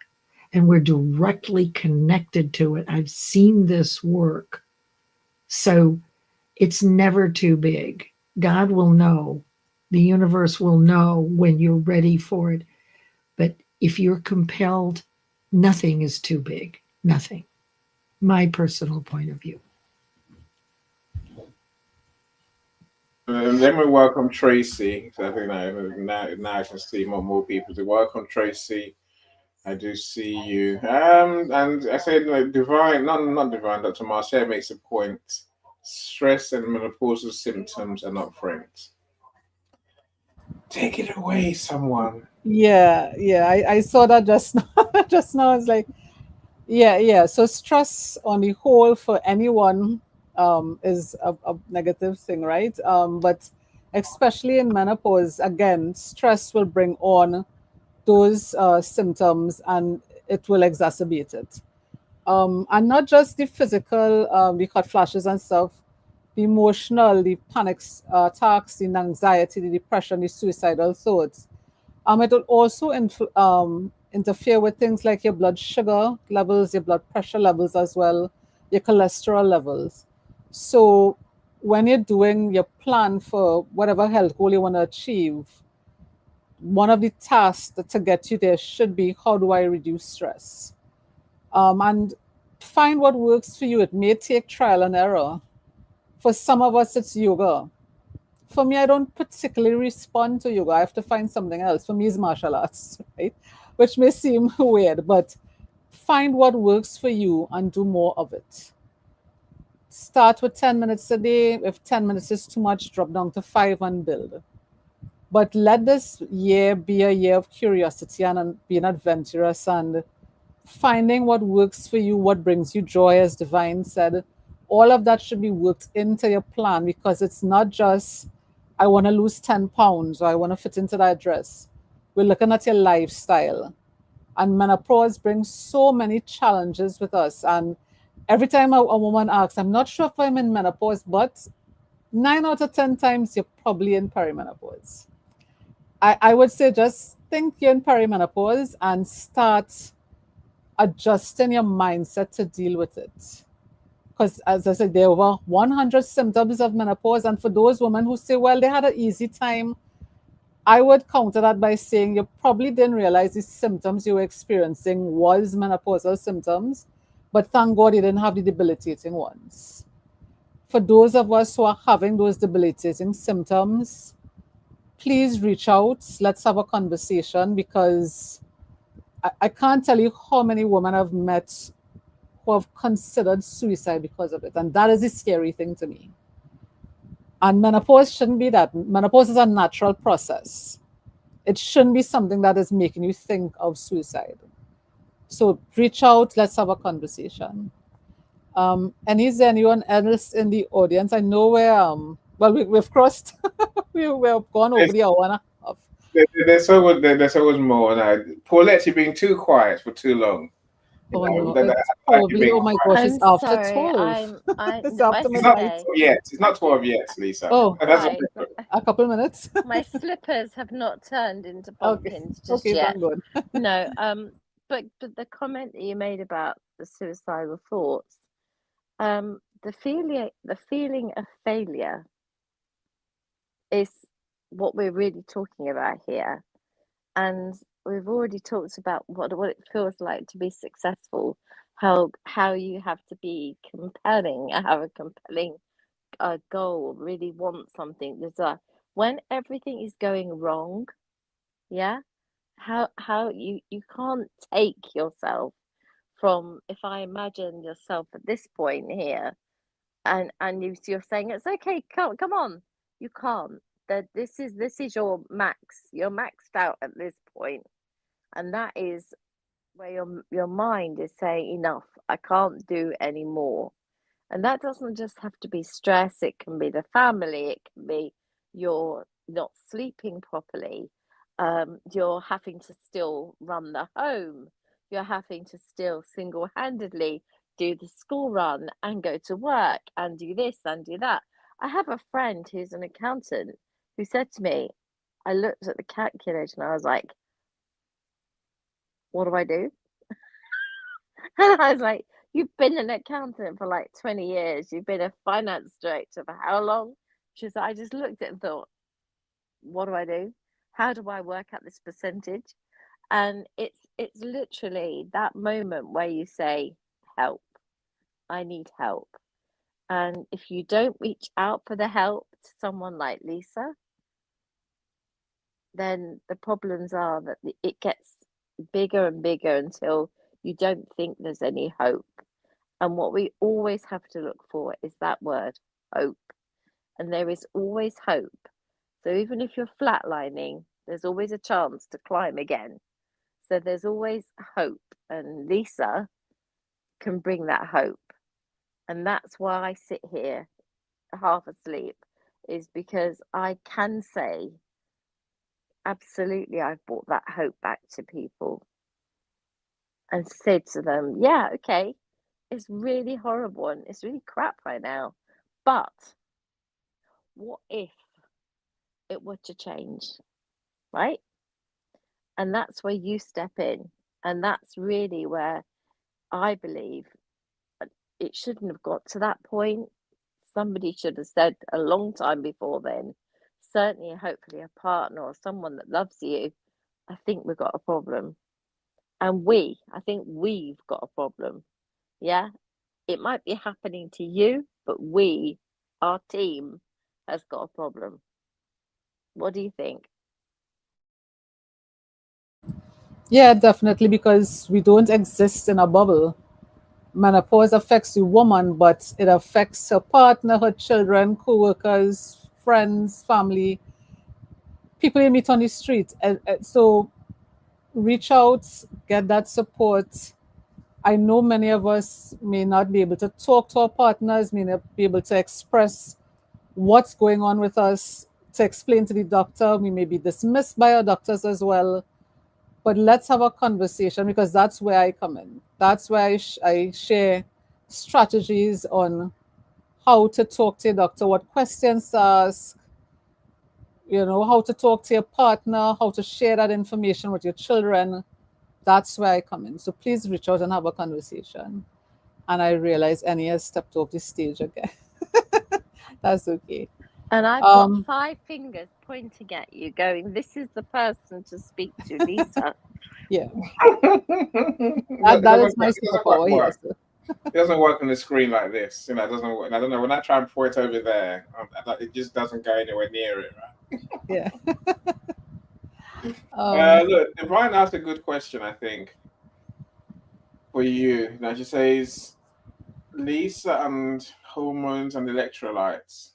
and we're directly connected to it. I've seen this work. So it's never too big. God will know. The universe will know when you're ready for it. But if you're compelled, nothing is too big. Nothing. My personal point of view. Then we welcome Tracy. So I think now I can see more people. So welcome, Tracy. I do see you. And I said like divine, not divine. Dr. Marcia makes a point. Stress and menopausal symptoms are not friends. Take it away, someone. Yeah, I saw that just now. Just now, I was like, Yeah. So stress on the whole for anyone is a negative thing, right? But especially in menopause, again, stress will bring on those symptoms and it will exacerbate it. And not just the physical, the hot flashes and stuff, the emotional, the panic attacks, the anxiety, the depression, the suicidal thoughts. It will also interfere with things like your blood sugar levels, your blood pressure levels as well, your cholesterol levels. So when you're doing your plan for whatever health goal you want to achieve, one of the tasks to get you there should be, how do I reduce stress? And find what works for you. It may take trial and error. For some of us, it's yoga. For me, I don't particularly respond to yoga. I have to find something else. For me, it's martial arts, right? Which may seem weird, but find what works for you and do more of it. Start with 10 minutes a day. If 10 minutes is too much, drop down to 5 and build. But let this year be a year of curiosity and being adventurous and finding what works for you, what brings you joy, as Divine said. All of that should be worked into your plan, because it's not just, I want to lose 10 pounds or I want to fit into that dress. We're looking at your lifestyle. And menopause brings so many challenges with us. And every time a woman asks, I'm not sure if I'm in menopause, but 9 out of 10 times you're probably in perimenopause. I would say just think you're in perimenopause and start adjusting your mindset to deal with it. Because, as I said, there are over 100 symptoms of menopause. And for those women who say, well, they had an easy time, I would counter that by saying you probably didn't realize the symptoms you were experiencing was menopausal symptoms, but thank God you didn't have the debilitating ones. For those of us who are having those debilitating symptoms, please reach out. Let's have a conversation, because I can't tell you how many women I've met who have considered suicide because of it. And that is a scary thing to me. And menopause shouldn't be that. Menopause is a natural process. It shouldn't be something that is making you think of suicide. So reach out, let's have a conversation. And is there anyone else in the audience? I know we've crossed, we've gone over the hour and a half. There's always more. No, Paulette's been too quiet for too long. Oh no, That, it's I like you probably, being oh my quiet. gosh, I'm it's after sorry. 12. It's By after It's not midnight. 12 12 yet. It's not I 12 yet, Lisa. Oh, That's right. a couple minutes. My slippers have not turned into Okay, pumpkins just okay, yet. thank God. No, but the comment that you made about the suicidal thoughts, the feeling of failure is what we're really talking about here. And we've already talked about what it feels like to be successful, how you have to be compelling, have a compelling goal, really want something, desire. When everything is going wrong, yeah, how you can't take yourself from, if I imagine yourself at this point here, and you're saying it's okay, come on, you can't. That this is your max. You're maxed out at this point, and that is where your mind is saying enough. I can't do any more. And that doesn't just have to be stress, it can be the family, it can be you're not sleeping properly, you're having to still run the home, you're having to still single handedly do the school run and go to work and do this and do that. I have a friend who's an accountant who said to me, I looked at the calculator and I was like, what do I do? And I was like, you've been an accountant for like 20 years. You've been a finance director for how long? She was like, I just looked at it and thought, what do I do? How do I work out this percentage? And it's literally that moment where you say, help, I need help. And if you don't reach out for the help to someone like Lisa, then the problems are that it gets bigger and bigger until you don't think there's any hope. And what we always have to look for is that word, hope. And there is always hope. So even if you're flatlining, there's always a chance to climb again. So there's always hope. And Lisa can bring that hope. And that's why I sit here half asleep, is because I can say, absolutely, I've brought that hope back to people and said to them, yeah, okay, it's really horrible and it's really crap right now. But what if it were to change, right? And that's where you step in. And that's really where I believe it shouldn't have got to that point. Somebody should have said a long time before then, certainly, hopefully, a partner or someone that loves you, I think we've got a problem. And I think we've got a problem. Yeah. It might be happening to you, but our team, has got a problem. What do you think? Yeah, definitely, because we don't exist in a bubble. Menopause affects the woman, but it affects her partner, her children, co-workers, friends, family, people you meet on the street. So reach out, get that support. I know many of us may not be able to talk to our partners, may not be able to express what's going on with us, to explain to the doctor. We may be dismissed by our doctors as well. But let's have a conversation, because that's where I come in. That's where I share strategies on how to talk to your doctor, what questions to ask, how to talk to your partner, how to share that information with your children. That's where I come in. So please reach out and have a conversation. And I realize Annie has stepped off the stage again. That's okay. And I've got 5 fingers pointing at you, going, this is the person to speak to, Lisa. Yeah. It that is doesn't my superpower. work. Yes. It doesn't work on the screen like this. It doesn't work. And I don't know, when I try and point over there, it just doesn't go anywhere near it, right? Yeah. Look, Brian asked a good question, I think, for you. Now, she says, Lisa, and hormones and electrolytes.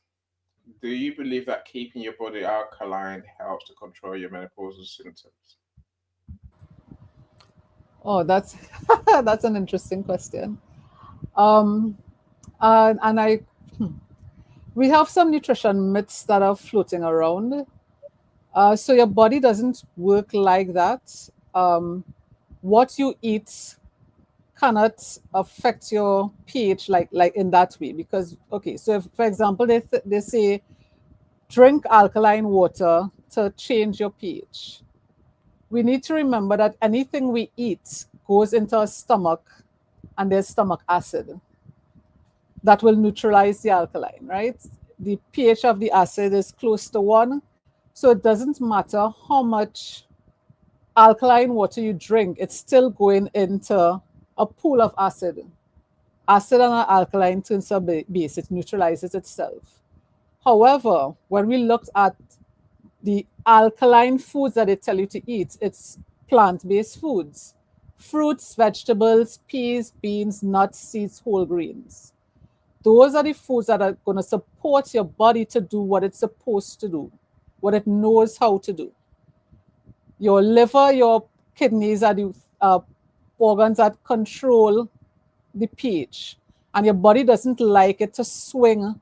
Do you believe that keeping your body alkaline helps to control your menopausal symptoms? Oh, that's that's an interesting question. And we have some nutrition myths that are floating around. So your body doesn't work like that. What you eat cannot affect your pH like in that way, because okay, so if, for example, they say drink alkaline water to change your pH. We need to remember that anything we eat goes into our stomach, and there's stomach acid that will neutralize the alkaline, right? The pH of the acid is close to 1. So it doesn't matter how much alkaline water you drink, it's still going into a pool of acid. Acid and alkaline turns to base, it neutralizes itself. However, when we looked at the alkaline foods that they tell you to eat, it's plant-based foods: fruits, vegetables, peas, beans, nuts, seeds, whole grains. Those are the foods that are going to support your body to do what it's supposed to do, what it knows how to do. Your liver, your kidneys are the organs that control the pH, and your body doesn't like it to swing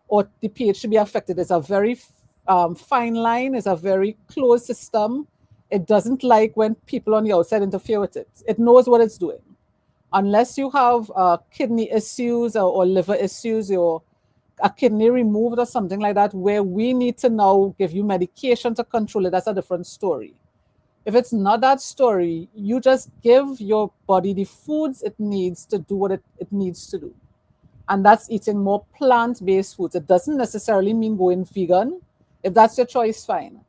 or the pH to be affected. It's a very fine line, it's a very closed system. It doesn't like when people on the outside interfere with it. It knows what it's doing. Unless you have kidney issues or liver issues, or a kidney removed or something like that, where we need to now give you medication to control it, that's a different story. If it's not that story, you just give your body the foods it needs to do what it needs to do. And that's eating more plant-based foods. It doesn't necessarily mean going vegan. If that's your choice, fine.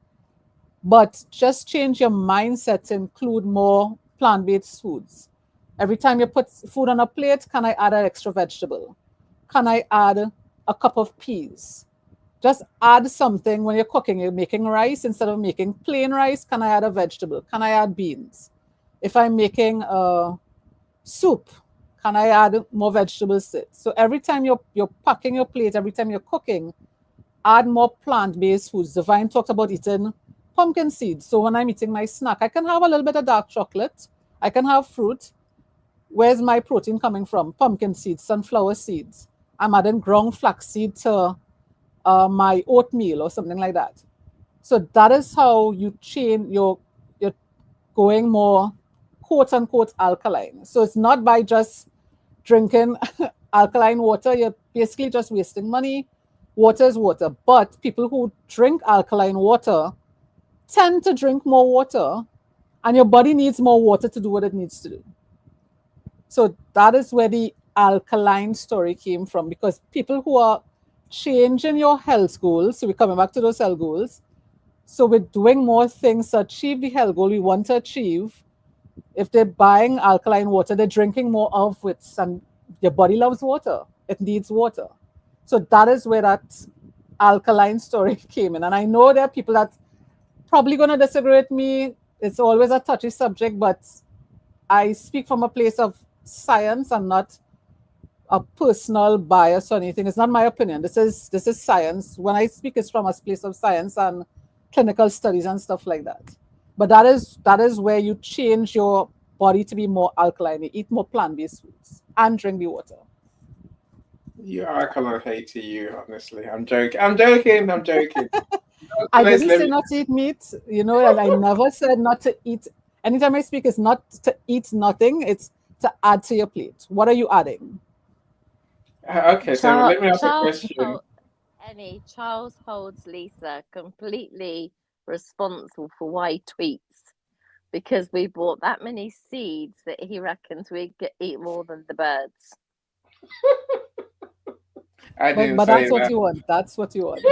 But just change your mindset to include more plant-based foods. Every time you put food on a plate, can I add an extra vegetable? Can I add a cup of peas? Just add something when you're cooking. You're making rice, instead of making plain rice, can I add a vegetable? Can I add beans? If I'm making soup, can I add more vegetables to it? So every time you're packing your plate, every time you're cooking, add more plant-based foods. Divine talked about eating pumpkin seeds. So when I'm eating my snack, I can have a little bit of dark chocolate. I can have fruit. where's my protein coming from? Pumpkin seeds, sunflower seeds. I'm adding ground flaxseed to my oatmeal or something like that. So that is how you change you're going more quote unquote alkaline. So it's not by just drinking alkaline water, you're basically just wasting money. Water is water. But people who drink alkaline water tend to drink more water, and your body needs more water to do what it needs to do. So that is where the alkaline story came from, because people who are changing your health goals, so we're coming back to those health goals. So we're doing more things to achieve the health goal we want to achieve. If they're buying alkaline water, they're drinking more of it, and your body loves water. It needs water. So that is where that alkaline story came in. And I know there are people that probably going to disagree with me. It's always a touchy subject, but I speak from a place of science and not a personal bias or anything. It's not my opinion. This is science. When I speak, it's from a place of science and clinical studies and stuff like that. But that is where you change your body to be more alkaline. You eat more plant-based foods and drink the water. You are alkaline hate to you, honestly. I'm joking. I'm joking. I didn't say not to eat meat, and I never said not to eat. Anytime I speak, it's not to eat nothing. It's to add to your plate. What are you adding? Okay, so let me ask a question. Charles holds Lisa completely responsible for why he tweets, because we bought that many seeds that he reckons we eat more than the birds. I didn't but say that's that. what you want. That's what you want.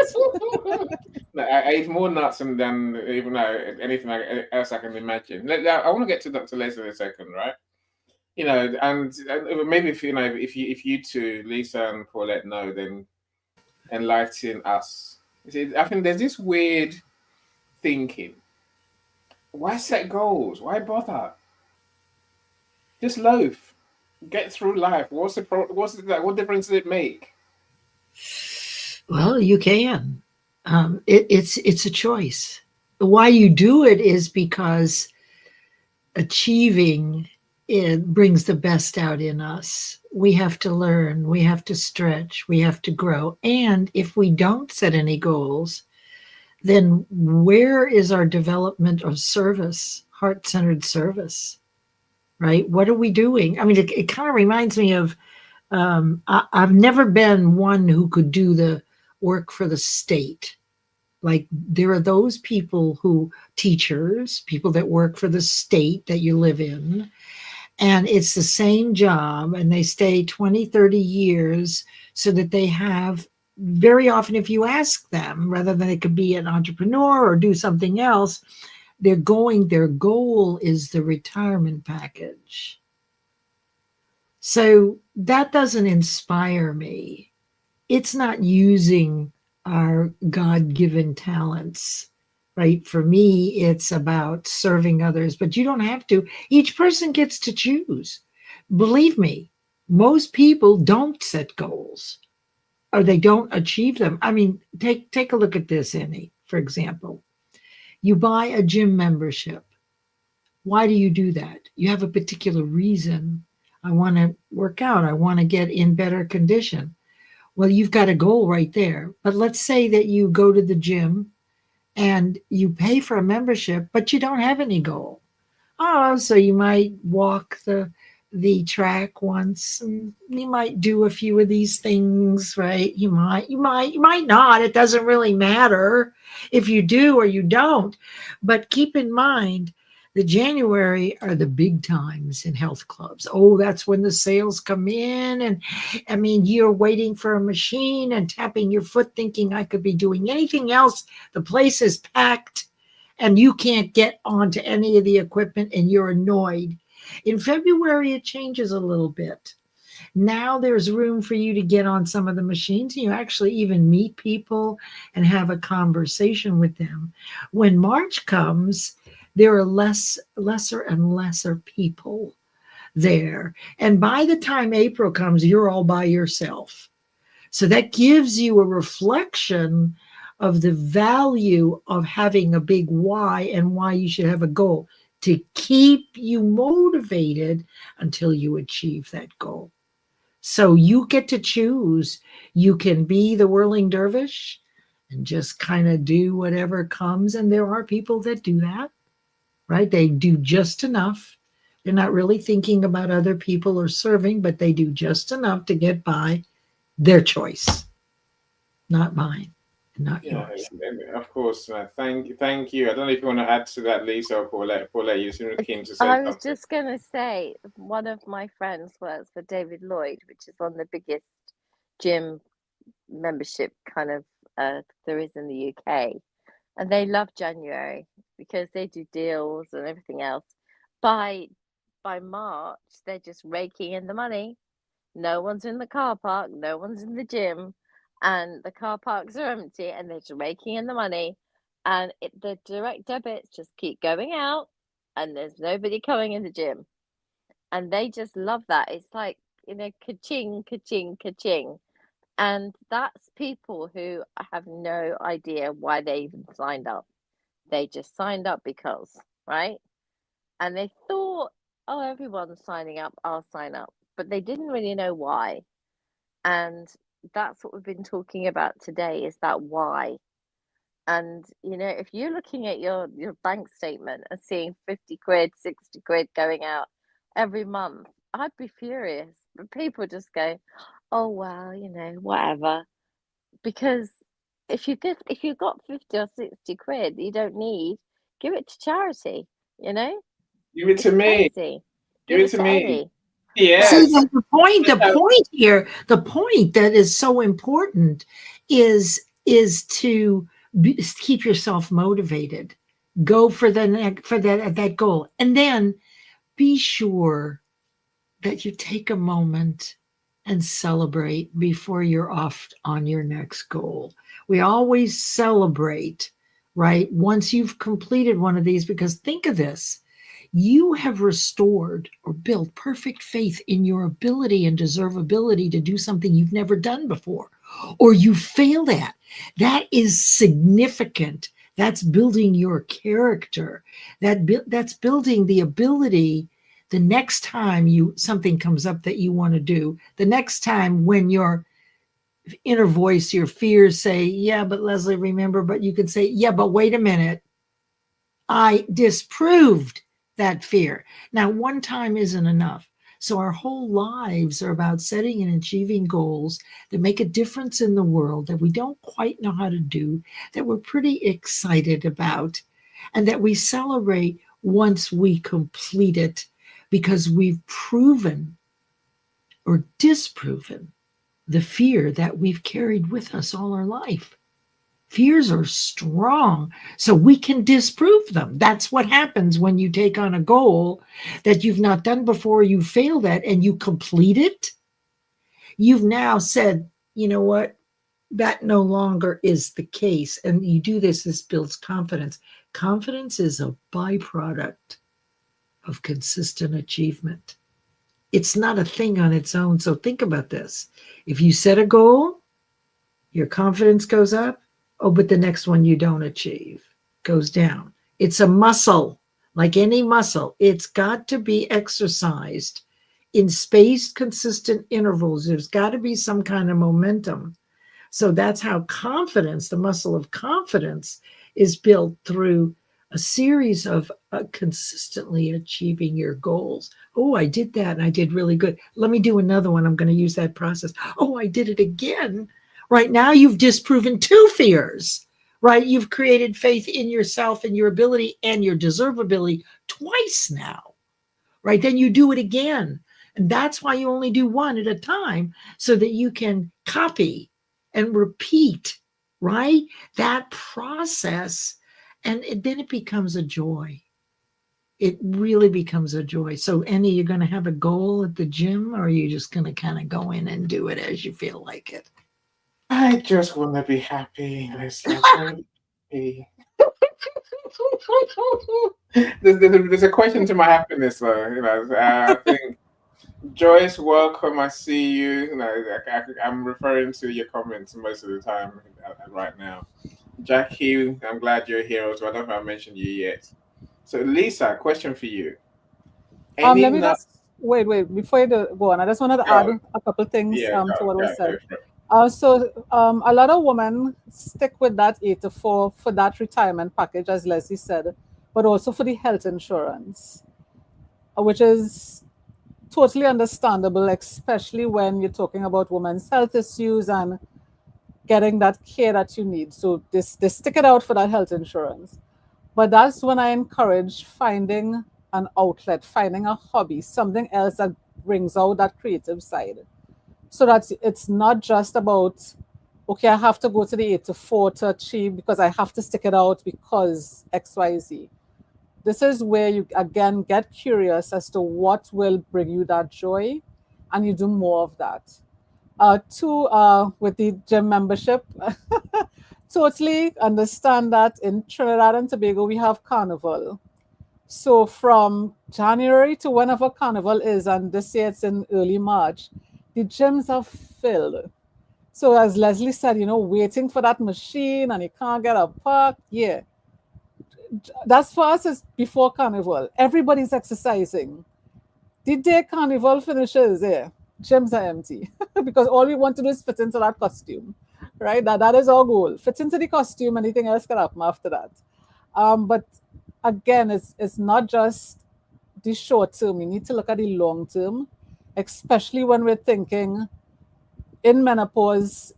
No, I eat more nuts than even anything else I can imagine. I want to get to Dr. Leslie in a second, right? And maybe if you two, Lisa and Paulette, know, then enlighten us. I think there's this weird thinking. Why set goals? Why bother? Just loaf. Get through life. What difference does it make? Well, you can. It's a choice. Why you do it is because achieving it brings the best out in us. We have to learn, we have to stretch, we have to grow. And if we don't set any goals, then where is our development of service, heart-centered service, right? What are we doing? I mean, it kind of reminds me of, I've never been one who could do the work for the state. Like, there are those people teachers, people that work for the state that you live in, and it's the same job, and they stay 20, 30 years so that they have, very often, if you ask them, rather than it could be an entrepreneur or do something else, their goal is the retirement package. So that doesn't inspire me. It's not using our God-given talents, right? For me, it's about serving others, but you don't have to. Each person gets to choose. Believe me, most people don't set goals or they don't achieve them. I mean, take a look at this, Annie, for example. You buy a gym membership. Why do you do that? You have a particular reason. I want to work out. I want to get in better condition. Well, you've got a goal right there. But let's say that you go to the gym and you pay for a membership, but you don't have any goal. Oh, so you might walk the track once, and you might do a few of these things, right? You might not. It doesn't really matter if you do or you don't. But keep in mind, the January are the big times in health clubs. Oh, that's when the sales come in. And I mean, you're waiting for a machine and tapping your foot thinking I could be doing anything else. The place is packed and you can't get onto any of the equipment and you're annoyed. In February, it changes a little bit. Now there's room for you to get on some of the machines. You actually even meet people and have a conversation with them. When March comes, there are lesser and lesser people there. And by the time April comes, you're all by yourself. So that gives you a reflection of the value of having a big why and why you should have a goal. to keep you motivated until you achieve that goal. So you get to choose. You can be the whirling dervish and just kind of do whatever comes. And there are people that do that, right? They do just enough. They're not really thinking about other people or serving, but they do just enough to get by. Their choice, not mine, not Yeah, yours. of course. Thank you. I don't know if you want to add to that, Lisa, or Paulette, you seem keen to say I was something. just going to say, one of my friends works for David Lloyd, which is one of the biggest gym membership kind of there is in the UK. And they love January because they do deals and everything else. By March, they're just raking in the money. No one's in the car park, no one's in the gym, and the car parks are empty, and they're just raking in the money. And the direct debits just keep going out, and there's nobody coming in the gym. And they just love that. It's like, ka-ching, ka-ching, ka-ching. And that's people who have no idea why they even signed up. They just signed up because, right? And they thought, oh, everyone's signing up, I'll sign up. But they didn't really know why. And that's what we've been talking about today, is that why. And if you're looking at your bank statement and seeing 50 quid, 60 quid going out every month, I'd be furious. But people just go, oh well, whatever. Because if you've got 50 or 60 quid you don't need, give it to charity, Give it it's to me. crazy. Give Give it it to to me. Eddie. See, Yes. that's the point here, the point that is so important is to keep yourself motivated. Go for that goal, and then be sure that you take a moment and celebrate before you're off on your next goal. We always celebrate, right? Once you've completed one of these, because think of this, you have restored or built perfect faith in your ability and deservability to do something you've never done before, or you failed at. That is significant. That's building your character. That's building the ability. The next time something comes up that you want to do, the next time when your inner voice, your fears say, yeah, but Leslie, remember, but you can say, yeah, but wait a minute. I disproved that fear. Now, one time isn't enough. So our whole lives are about setting and achieving goals that make a difference in the world that we don't quite know how to do, that we're pretty excited about, and that we celebrate once we complete it, because we've proven or disproven the fear that we've carried with us all our life. Fears are strong, so we can disprove them. That's what happens when you take on a goal that you've not done before, you failed at, and you complete it. You've now said, you know what? That no longer is the case. And you do this builds confidence. Confidence is a byproduct of consistent achievement. It's not a thing on its own. So think about this. If you set a goal, your confidence goes up. Oh, but the next one you don't achieve goes down. It's a muscle, like any muscle. It's got to be exercised in spaced, consistent intervals. There's got to be some kind of momentum. So that's how confidence, the muscle of confidence, is built through a series of consistently achieving your goals. Oh, I did that and I did really good. Let me do another one. I'm going to use that process. Oh, I did it again. Right now, you've disproven two fears, right? You've created faith in yourself and your ability and your deservability twice now, right? Then you do it again. And that's why you only do one at a time, so that you can copy and repeat, right? That process. And then it becomes a joy. It really becomes a joy. So, Annie, you're going to have a goal at the gym, or are you just going to kind of go in and do it as you feel like it? I just want to be happy. Let's be. There's a question to my happiness, though. I think Joyce, welcome. I see you. I'm referring to your comments most of the time right now. Jackie, I'm glad you're here. Also, I don't know if I mentioned you yet. So, Lisa, question for you. Let Any me nut? just wait before you go on. I just wanted to add Go, a couple things yeah, to go, what go, was go said. for it. A lot of women stick with that 8 to 4 for that retirement package, as Leslie said, but also for the health insurance, which is totally understandable, especially when you're talking about women's health issues and getting that care that you need. So they stick it out for that health insurance. But that's when I encourage finding an outlet, finding a hobby, something else that brings out that creative side. So that it's not just about, okay, I have to go to the 8 to 4 to achieve because I have to stick it out because XYZ. This is where you again get curious as to what will bring you that joy, and you do more of that. Two, with the gym membership, totally understand that in Trinidad and Tobago we have carnival. So from January to whenever carnival is, and this year it's in early March, the gyms are filled. So as Leslie said, waiting for that machine and you can't get a park. Yeah, that's for us is before carnival. Everybody's exercising. The day carnival finishes, yeah, gyms are empty because all we want to do is fit into that costume, right? That is our goal. Fit into the costume, anything else can happen after that. But again, it's not just the short term. We need to look at the long term, especially when we're thinking in menopause,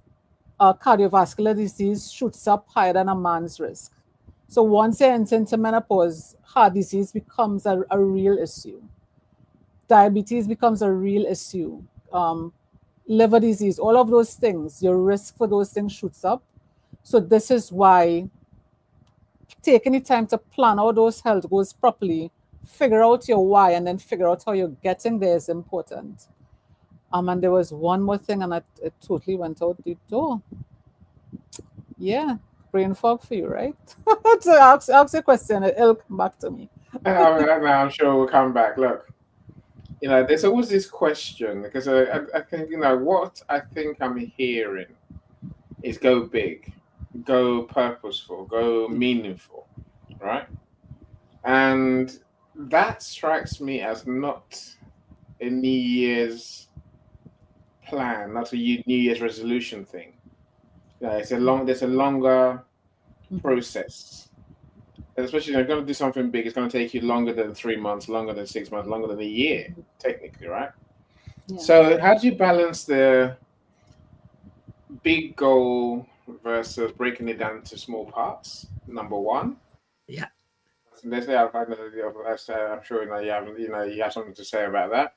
cardiovascular disease shoots up higher than a man's risk. So once you enter into menopause, heart disease becomes a real issue. Diabetes becomes a real issue. Um, Liver disease, all of those things, your risk for those things shoots up. So this is why taking the time to plan out those health goals properly, figure out your why, and then figure out how you're getting there is important. And there was one more thing, and it totally went out the door. Yeah, brain fog for you, right? So ask a question, it'll come back to me. I'm sure we'll come back. Look, there's always this question because I think, what I think I'm hearing is go big, go purposeful, go meaningful, right? And that strikes me as not a New Year's plan, not a New Year's resolution thing. There's a longer process. And especially if you're going to do something big, it's going to take you longer than 3 months, longer than 6 months, longer than a year, technically, right? Yeah. So how do you balance the big goal versus breaking it down into small parts? Number one. Yeah. Let's say I'm sure you have something to say about that.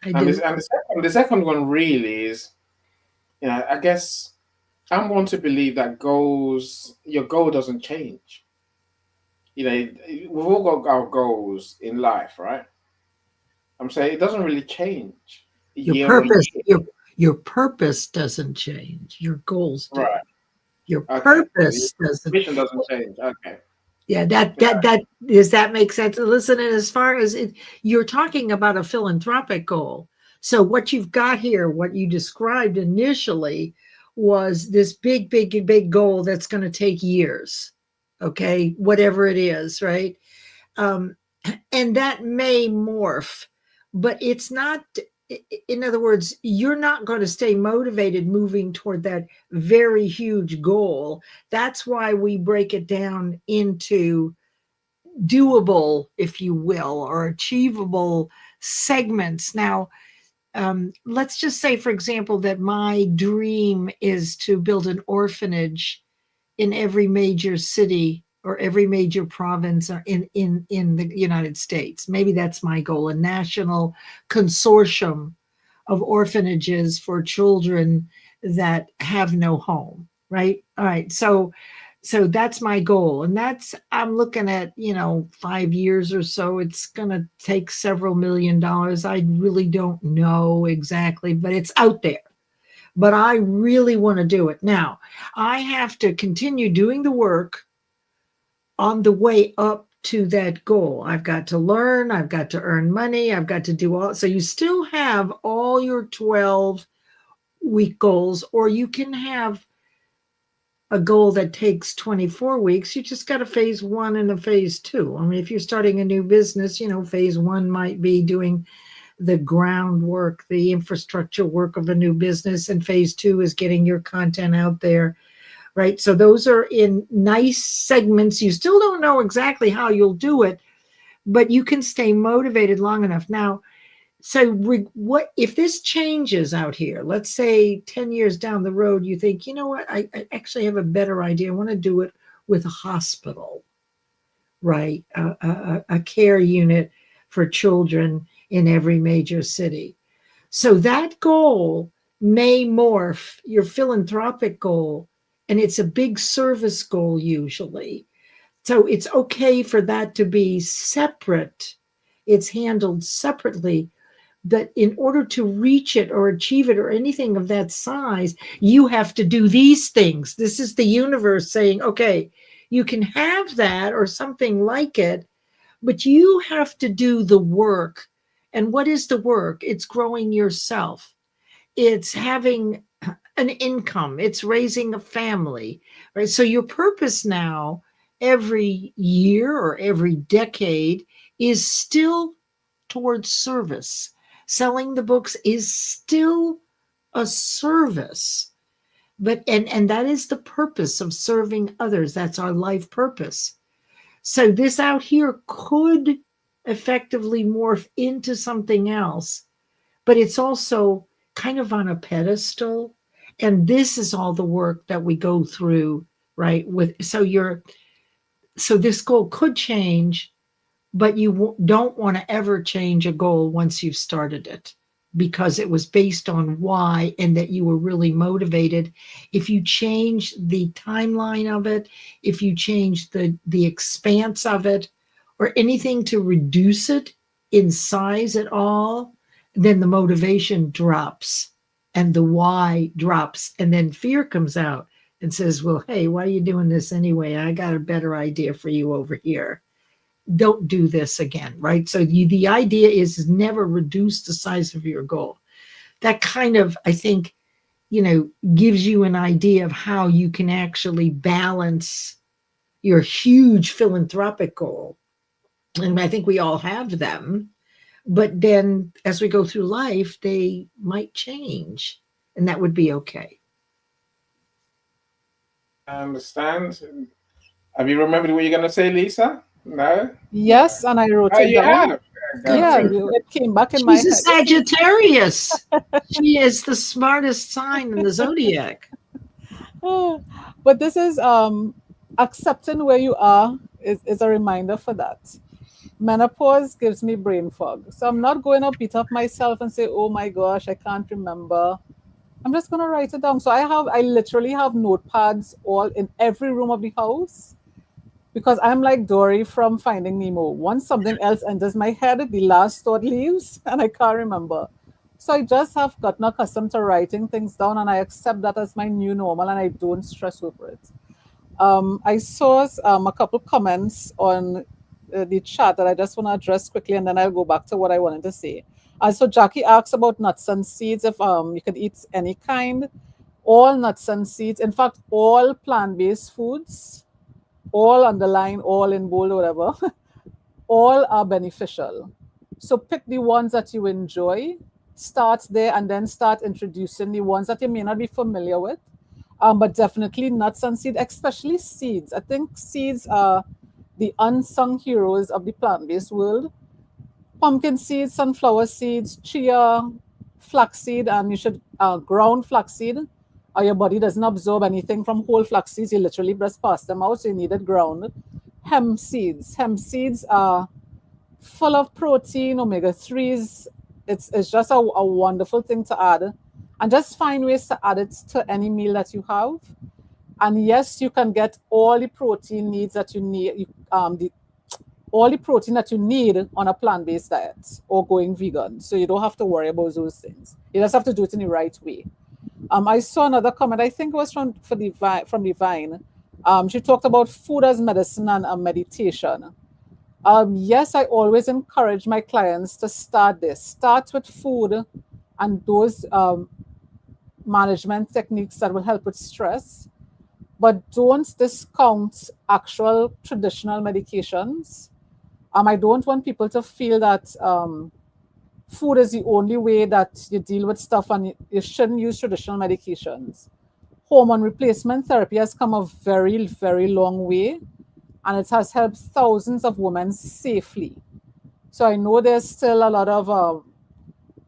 I And do. the second one really is, I guess I'm one to believe that your goal doesn't change. We've all got our goals in life, right? I'm saying it doesn't really change Your year on purpose, year. your purpose doesn't change. Your goals do. Right. Your Okay. purpose The doesn't. mission doesn't change. Okay. Yeah, that does that make sense? Listen, and as far as you're talking about a philanthropic goal. So what you've got here, what you described initially, was this big, big, big goal that's going to take years. Okay, whatever it is, right? And that may morph, but it's not. In other words, you're not going to stay motivated moving toward that very huge goal. That's why we break it down into doable, if you will, or achievable segments. Now, let's just say, for example, that my dream is to build an orphanage in every major city or every major province in the United States. Maybe that's my goal, a national consortium of orphanages for children that have no home, right? All right. So that's my goal. And I'm looking at, 5 years or so. It's going to take several $1,000,000. I really don't know exactly, but it's out there. But I really want to do it. Now, I have to continue doing the work on the way up to that goal. I've got to learn, I've got to earn money, I've got to do all. So you still have all your 12-week goals, or you can have a goal that takes 24 weeks, you just got a phase 1 and a phase 2. I mean, if you're starting a new business, phase 1 might be doing the groundwork, the infrastructure work of a new business, and phase 2 is getting your content out there, right? So those are in nice segments. You still don't know exactly how you'll do it, but you can stay motivated long enough. Now, so what if this changes out here? Let's say 10 years down the road, you think, you know what, I actually have a better idea. I want to do it with a hospital, right? A care unit for children in every major city. So that goal may morph your philanthropic goal, and it's a big service goal usually. So it's okay for that to be separate. It's handled separately. But in order to reach it or achieve it or anything of that size, you have to do these things. This is the universe saying, okay, you can have that or something like it, but you have to do the work. And what is the work? It's growing yourself. It's having an income. It's raising a family, right? So your purpose now, every year or every decade, is still towards service. Selling the books is still a service, but and that is the purpose of serving others. That's our life purpose. So this out here could effectively morph into something else, but it's also kind of on a pedestal. And this is all the work that we go through, right? So this goal could change, but you don't want to ever change a goal once you've started it, because it was based on why and that you were really motivated. If you change the timeline of it, if you change the expanse of it, or anything to reduce it in size at all, then the motivation drops and the why drops, and then fear comes out and says, well, hey, why are you doing this anyway? I got a better idea for you over here. Don't do this again, right? So the idea is never reduce the size of your goal. That kind of, I think, gives you an idea of how you can actually balance your huge philanthropic goal. And I think we all have them. But then as we go through life, they might change, and that would be okay. I understand. Have you remembered what you're going to say, Lisa? No? Yes, and I wrote Oh, it you down. have? Good Yeah, for you. it came back in my She's a head. Sagittarius. She is the smartest sign in the zodiac. But this is accepting where you are is a reminder for that. Menopause gives me brain fog. So I'm not going to beat up myself and say, oh my gosh, I can't remember. I'm just going to write it down. So I literally have notepads all in every room of the house, because I'm like Dory from Finding Nemo. Once something else enters my head, the last thought leaves and I can't remember. So I just have gotten accustomed to writing things down, and I accept that as my new normal, and I don't stress over it. I saw a couple comments on the chat that I just want to address quickly, and then I'll go back to what I wanted to say. So Jackie asks about nuts and seeds, if you could eat any kind. All nuts and seeds, in fact, all plant-based foods, all underline, all in bold, whatever, all are beneficial. So pick the ones that you enjoy, start there, and then start introducing the ones that you may not be familiar with. But definitely nuts and seeds, especially seeds. I think seeds are the unsung heroes of the plant-based world. Pumpkin seeds, sunflower seeds, chia, flaxseed, and you should ground flaxseed. Your body doesn't absorb anything from whole flax seeds. You literally just pass them out, so you need it ground. Hemp seeds. Hemp seeds are full of protein, omega-3s. It's just a wonderful thing to add. And just find ways to add it to any meal that you have. And yes, you can get all the protein needs that you need, all the protein that you need on a plant-based diet or going vegan. So you don't have to worry about those things. You just have to do it in the right way. I saw another comment, I think it was from Divine. She talked about food as medicine and meditation. Yes, I always encourage my clients to start this. Start with food and those management techniques that will help with stress. but don't discount actual traditional medications. I don't want people to feel that food is the only way that you deal with stuff, and you shouldn't use traditional medications. Hormone replacement therapy has come a very, very long way, and it has helped thousands of women safely. So I know there's still a lot of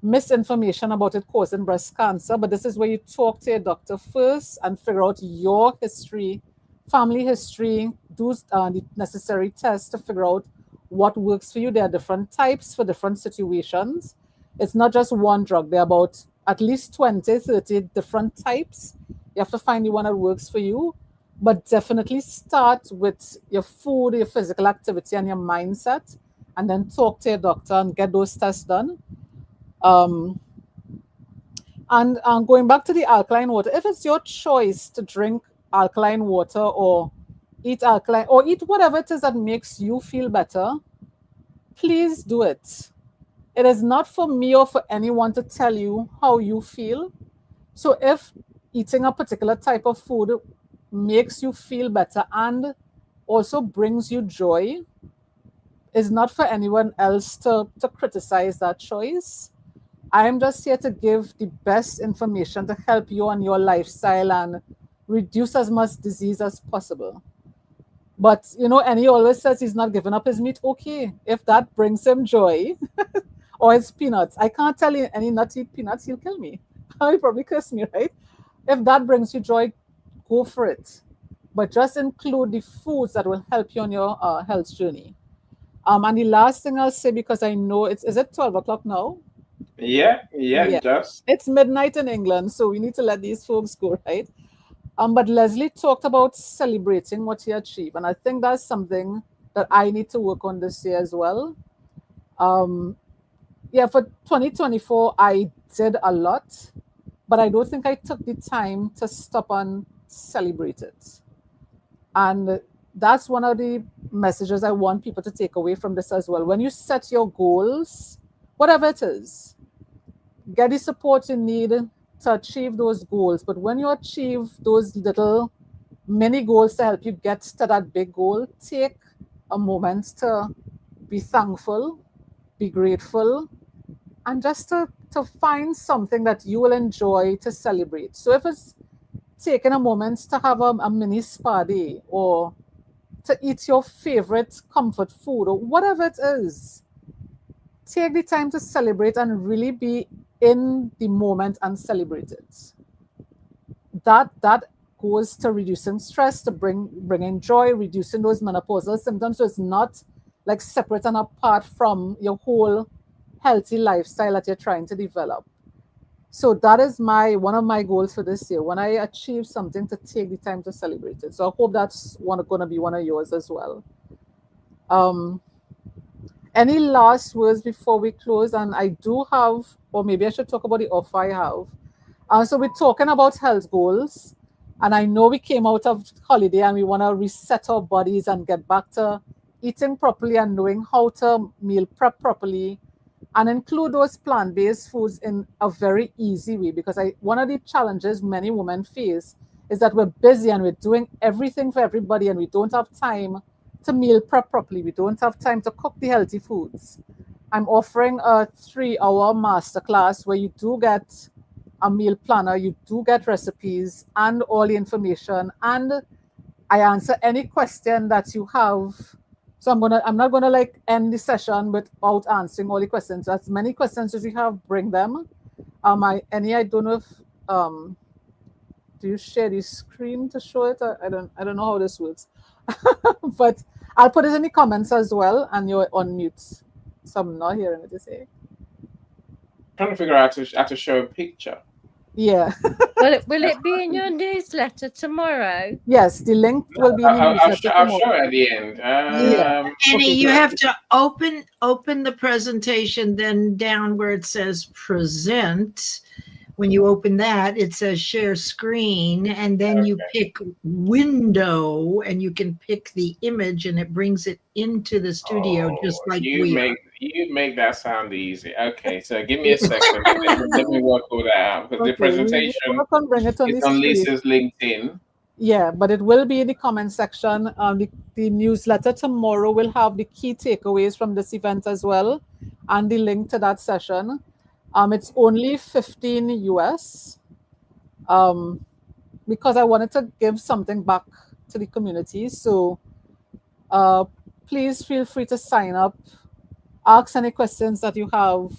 misinformation about it causing breast cancer, but this is where you talk to your doctor first and figure out your history, family history, do the necessary tests to figure out what works for you. There are different types for different situations. It's not just one drug. There are about at least 20, 30 different types. You have to find the one that works for you, but definitely start with your food, your physical activity, and your mindset, and then talk to your doctor and get those tests done. And going back to the alkaline water, if it's your choice to drink alkaline water or eat alkaline or eat whatever it is that makes you feel better, please do it. It is not for me or for anyone to tell you how you feel. So if eating a particular type of food makes you feel better and also brings you joy, it's not for anyone else to criticize that choice. I am just here to give the best information to help you on your lifestyle and reduce as much disease as possible. But, Annie always says he's not giving up his meat. Okay, if that brings him joy, or his peanuts. I can't tell you any nut eat peanuts, he'll kill me. He'll probably curse me, right? If that brings you joy, go for it. But just include the foods that will help you on your health journey. And the last thing I'll say, because I know is it 12 o'clock now? Yeah, just. It's midnight in England, so we need to let these folks go, right? But Leslie talked about celebrating what he achieved, and I think that's something that I need to work on this year as well. For 2024, I did a lot, but I don't think I took the time to stop and celebrate it. And that's one of the messages I want people to take away from this as well. When you set your goals, whatever it is, get the support you need to achieve those goals. But when you achieve those little mini goals to help you get to that big goal, take a moment to be thankful, be grateful, and just to find something that you will enjoy to celebrate. So if it's taking a moment to have a mini spa day, or to eat your favorite comfort food, or whatever it is, take the time to celebrate and really be in the moment and celebrate it. That goes to reducing stress, to bringing joy, reducing those menopausal symptoms. So it's not like separate and apart from your whole healthy lifestyle that you're trying to develop. So that is one of my goals for this year. When I achieve something, to take the time to celebrate it. So I hope that's going to be one of yours as well. Any last words before we close? And I do have, or maybe I should talk about the offer I have. So we're talking about health goals. And I know we came out of holiday and we want to reset our bodies and get back to eating properly and knowing how to meal prep properly, and include those plant-based foods in a very easy way. Because one of the challenges many women face is that we're busy and we're doing everything for everybody, and we don't have time to meal prep properly. We don't have time to cook the healthy foods. I'm offering a 3-hour masterclass where you do get a meal planner, you do get recipes and all the information, and I answer any question that you have. So I'm not gonna like end the session without answering all the questions. As many questions as you have, bring them. I don't know if do you share the screen to show it? I don't know how this works. But I'll put it in the comments as well, and you're on mute. So I'm not hearing what you say. Trying to figure out how to show a picture. Yeah. Will it be in your newsletter tomorrow? Yes, the link will be in the newsletter I'll tomorrow. show it at the end. Annie, Okay, you good. have to open the presentation, then down where it says present. When you open that, it says share screen, and then you pick window, and you can pick the image, and it brings it into the studio, just like we are. You make that sound easy. Okay, so give me a second. Let me work all that out. Because the presentation Bring it on is the on screen. Lisa's LinkedIn. Yeah, but it will be in the comment section. The newsletter tomorrow will have the key takeaways from this event as well, and the link to that session. It's only 15 US, because I wanted to give something back to the community. So please feel free to sign up, ask any questions that you have.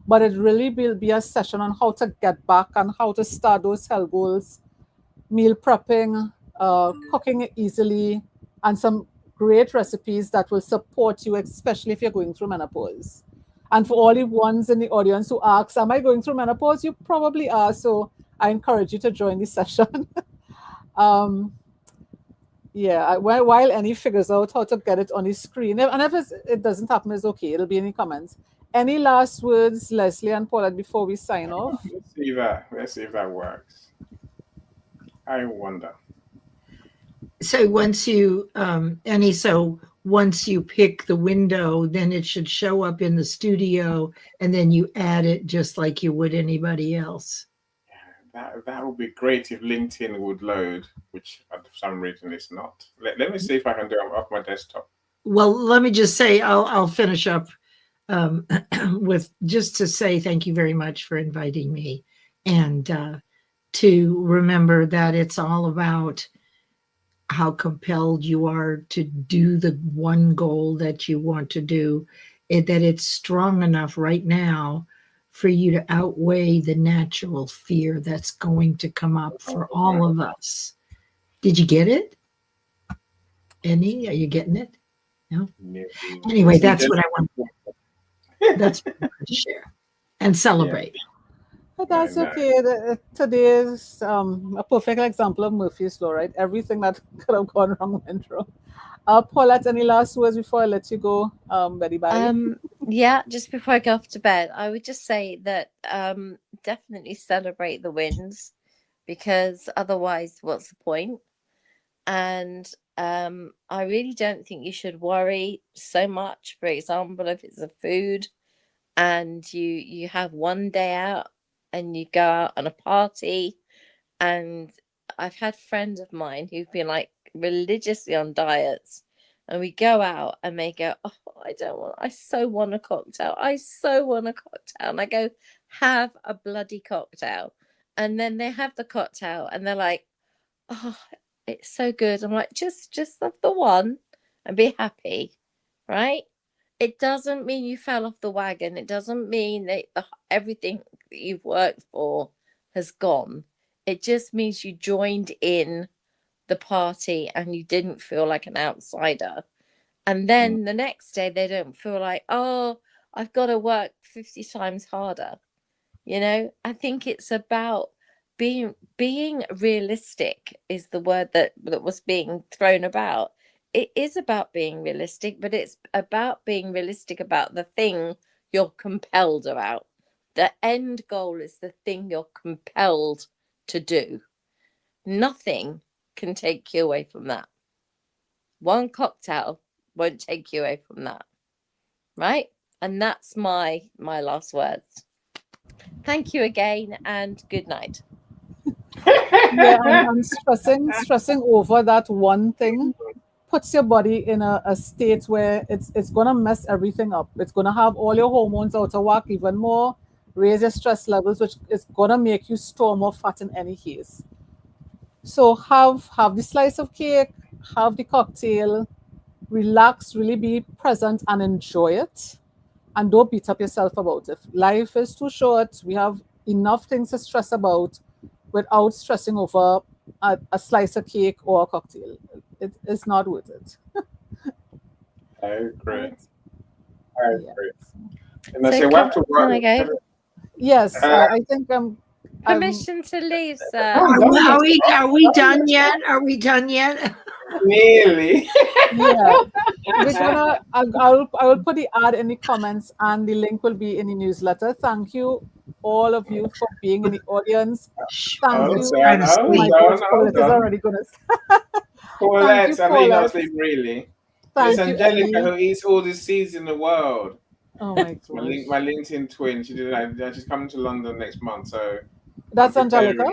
But it really will be a session on how to get back and how to start those health goals, meal prepping, cooking easily, and some great recipes that will support you, especially if you're going through menopause. And for all the ones in the audience who ask, am I going through menopause? You probably are. So I encourage you to join the session. Yeah, while Annie figures out how to get it on the screen, and if it doesn't happen, it's okay. It'll be in the comments. Any last words, Leslie and Paulette, before we sign off? Let's see that. Let's see if that works. I wonder. So once you, Annie, so once you pick the window, then it should show up in the studio, and then you add it just like you would anybody else. That would be great if LinkedIn would load, which for some reason it's not. Let me see if I can do it off my desktop. Well, let me just say, I'll finish up with just to say thank you very much for inviting me, and to remember that it's all about how compelled you are to do the one goal that you want to do, that it's strong enough right now for you to outweigh the natural fear that's going to come up for all of us. Did you get it? Annie, are you getting it? No? Anyway, that's what I want. That's what I want to share and celebrate. But that's okay. Today is a perfect example of Murphy's Law, right? Everything that could have gone wrong went wrong. Paulette, any last words before I let you go? Betty, bye. Yeah, just before I go off to bed, I would just say that definitely celebrate the wins, because otherwise, what's the point? And I really don't think you should worry so much. For example, if it's a food and you have one day out and you go out on a party, and I've had friends of mine who've been like religiously on diets, and we go out and they go, oh, I so want a cocktail. I so want a cocktail. And I go, have a bloody cocktail. And then they have the cocktail and they're like, oh, it's so good. I'm like, just have the one and be happy, right? It doesn't mean you fell off the wagon. It doesn't mean that everything that you've worked for has gone. It just means you joined in the party and you didn't feel like an outsider. And then the next day they don't feel like, oh, I've got to work 50 times harder. You know, I think it's about being realistic is the word that was being thrown about. It is about being realistic, but it's about being realistic about the thing you're compelled about. The end goal is the thing you're compelled to do. Nothing can take you away from that. One cocktail won't take you away from that, right? And that's my last words. Thank you again, and good night. Yeah, I'm stressing over that one thing puts your body in a state where it's gonna mess everything up. It's gonna have all your hormones out of whack even more, raise your stress levels, which is gonna make you store more fat in any case. So have the slice of cake, have the cocktail, relax, really be present and enjoy it. And don't beat up yourself about it. Life is too short. We have enough things to stress about without stressing over a slice of cake or a cocktail. It's not worth it. I agree. Right. I agree. And I So say, we have to can I go? Yes, I think Permission to leave, sir. Are we done yet? Are we done yet? Nearly. yeah. I will put the ad in the comments and the link will be in the newsletter. Thank you, all of you, for being in the audience. Thank you. Oh my gosh, Paulette is already going to. Paulette, I know you're not asleep really. Thank It's you, Angelica Ellie. who eats all the seeds in the world. Oh my gosh. My LinkedIn twin. She's coming to London next month, so that's Angelica.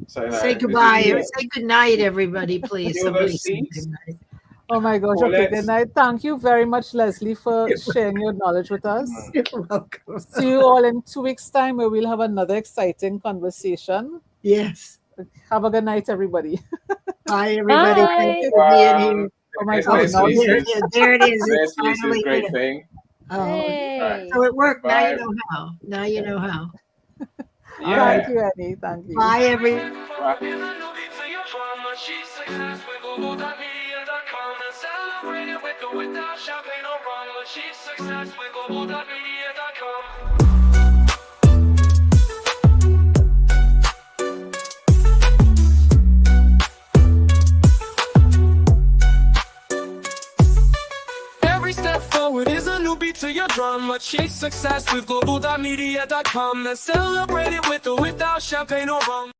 So no, Say is goodbye it or you? say good night, everybody, please. You all Somebody those say seeds? good night. Oh my gosh. Well, Okay, let's. good night. Thank you very much, Leslie, for You're sharing your knowledge with us. welcome. See you all in 2 weeks' time where we'll have another exciting conversation. Yes. Have a good night, everybody. Bye, everybody. Thank Bye. you for being here. Oh my There's gosh, now Oh, Leslie's there here. it is. There it is. It's finally great in. thing. Oh, Hey. so it worked. Now you Bye. know how. Now you know how. All Yeah. Thank you, Annie. Thank you. Bye, everybody. Global.Media.com and celebrate it with or without champagne or rum. Achieve success with Global.Media.com. Every step forward is a new beat to your drum. Achieve success with Global.Media.com and celebrate it with or without champagne or rum.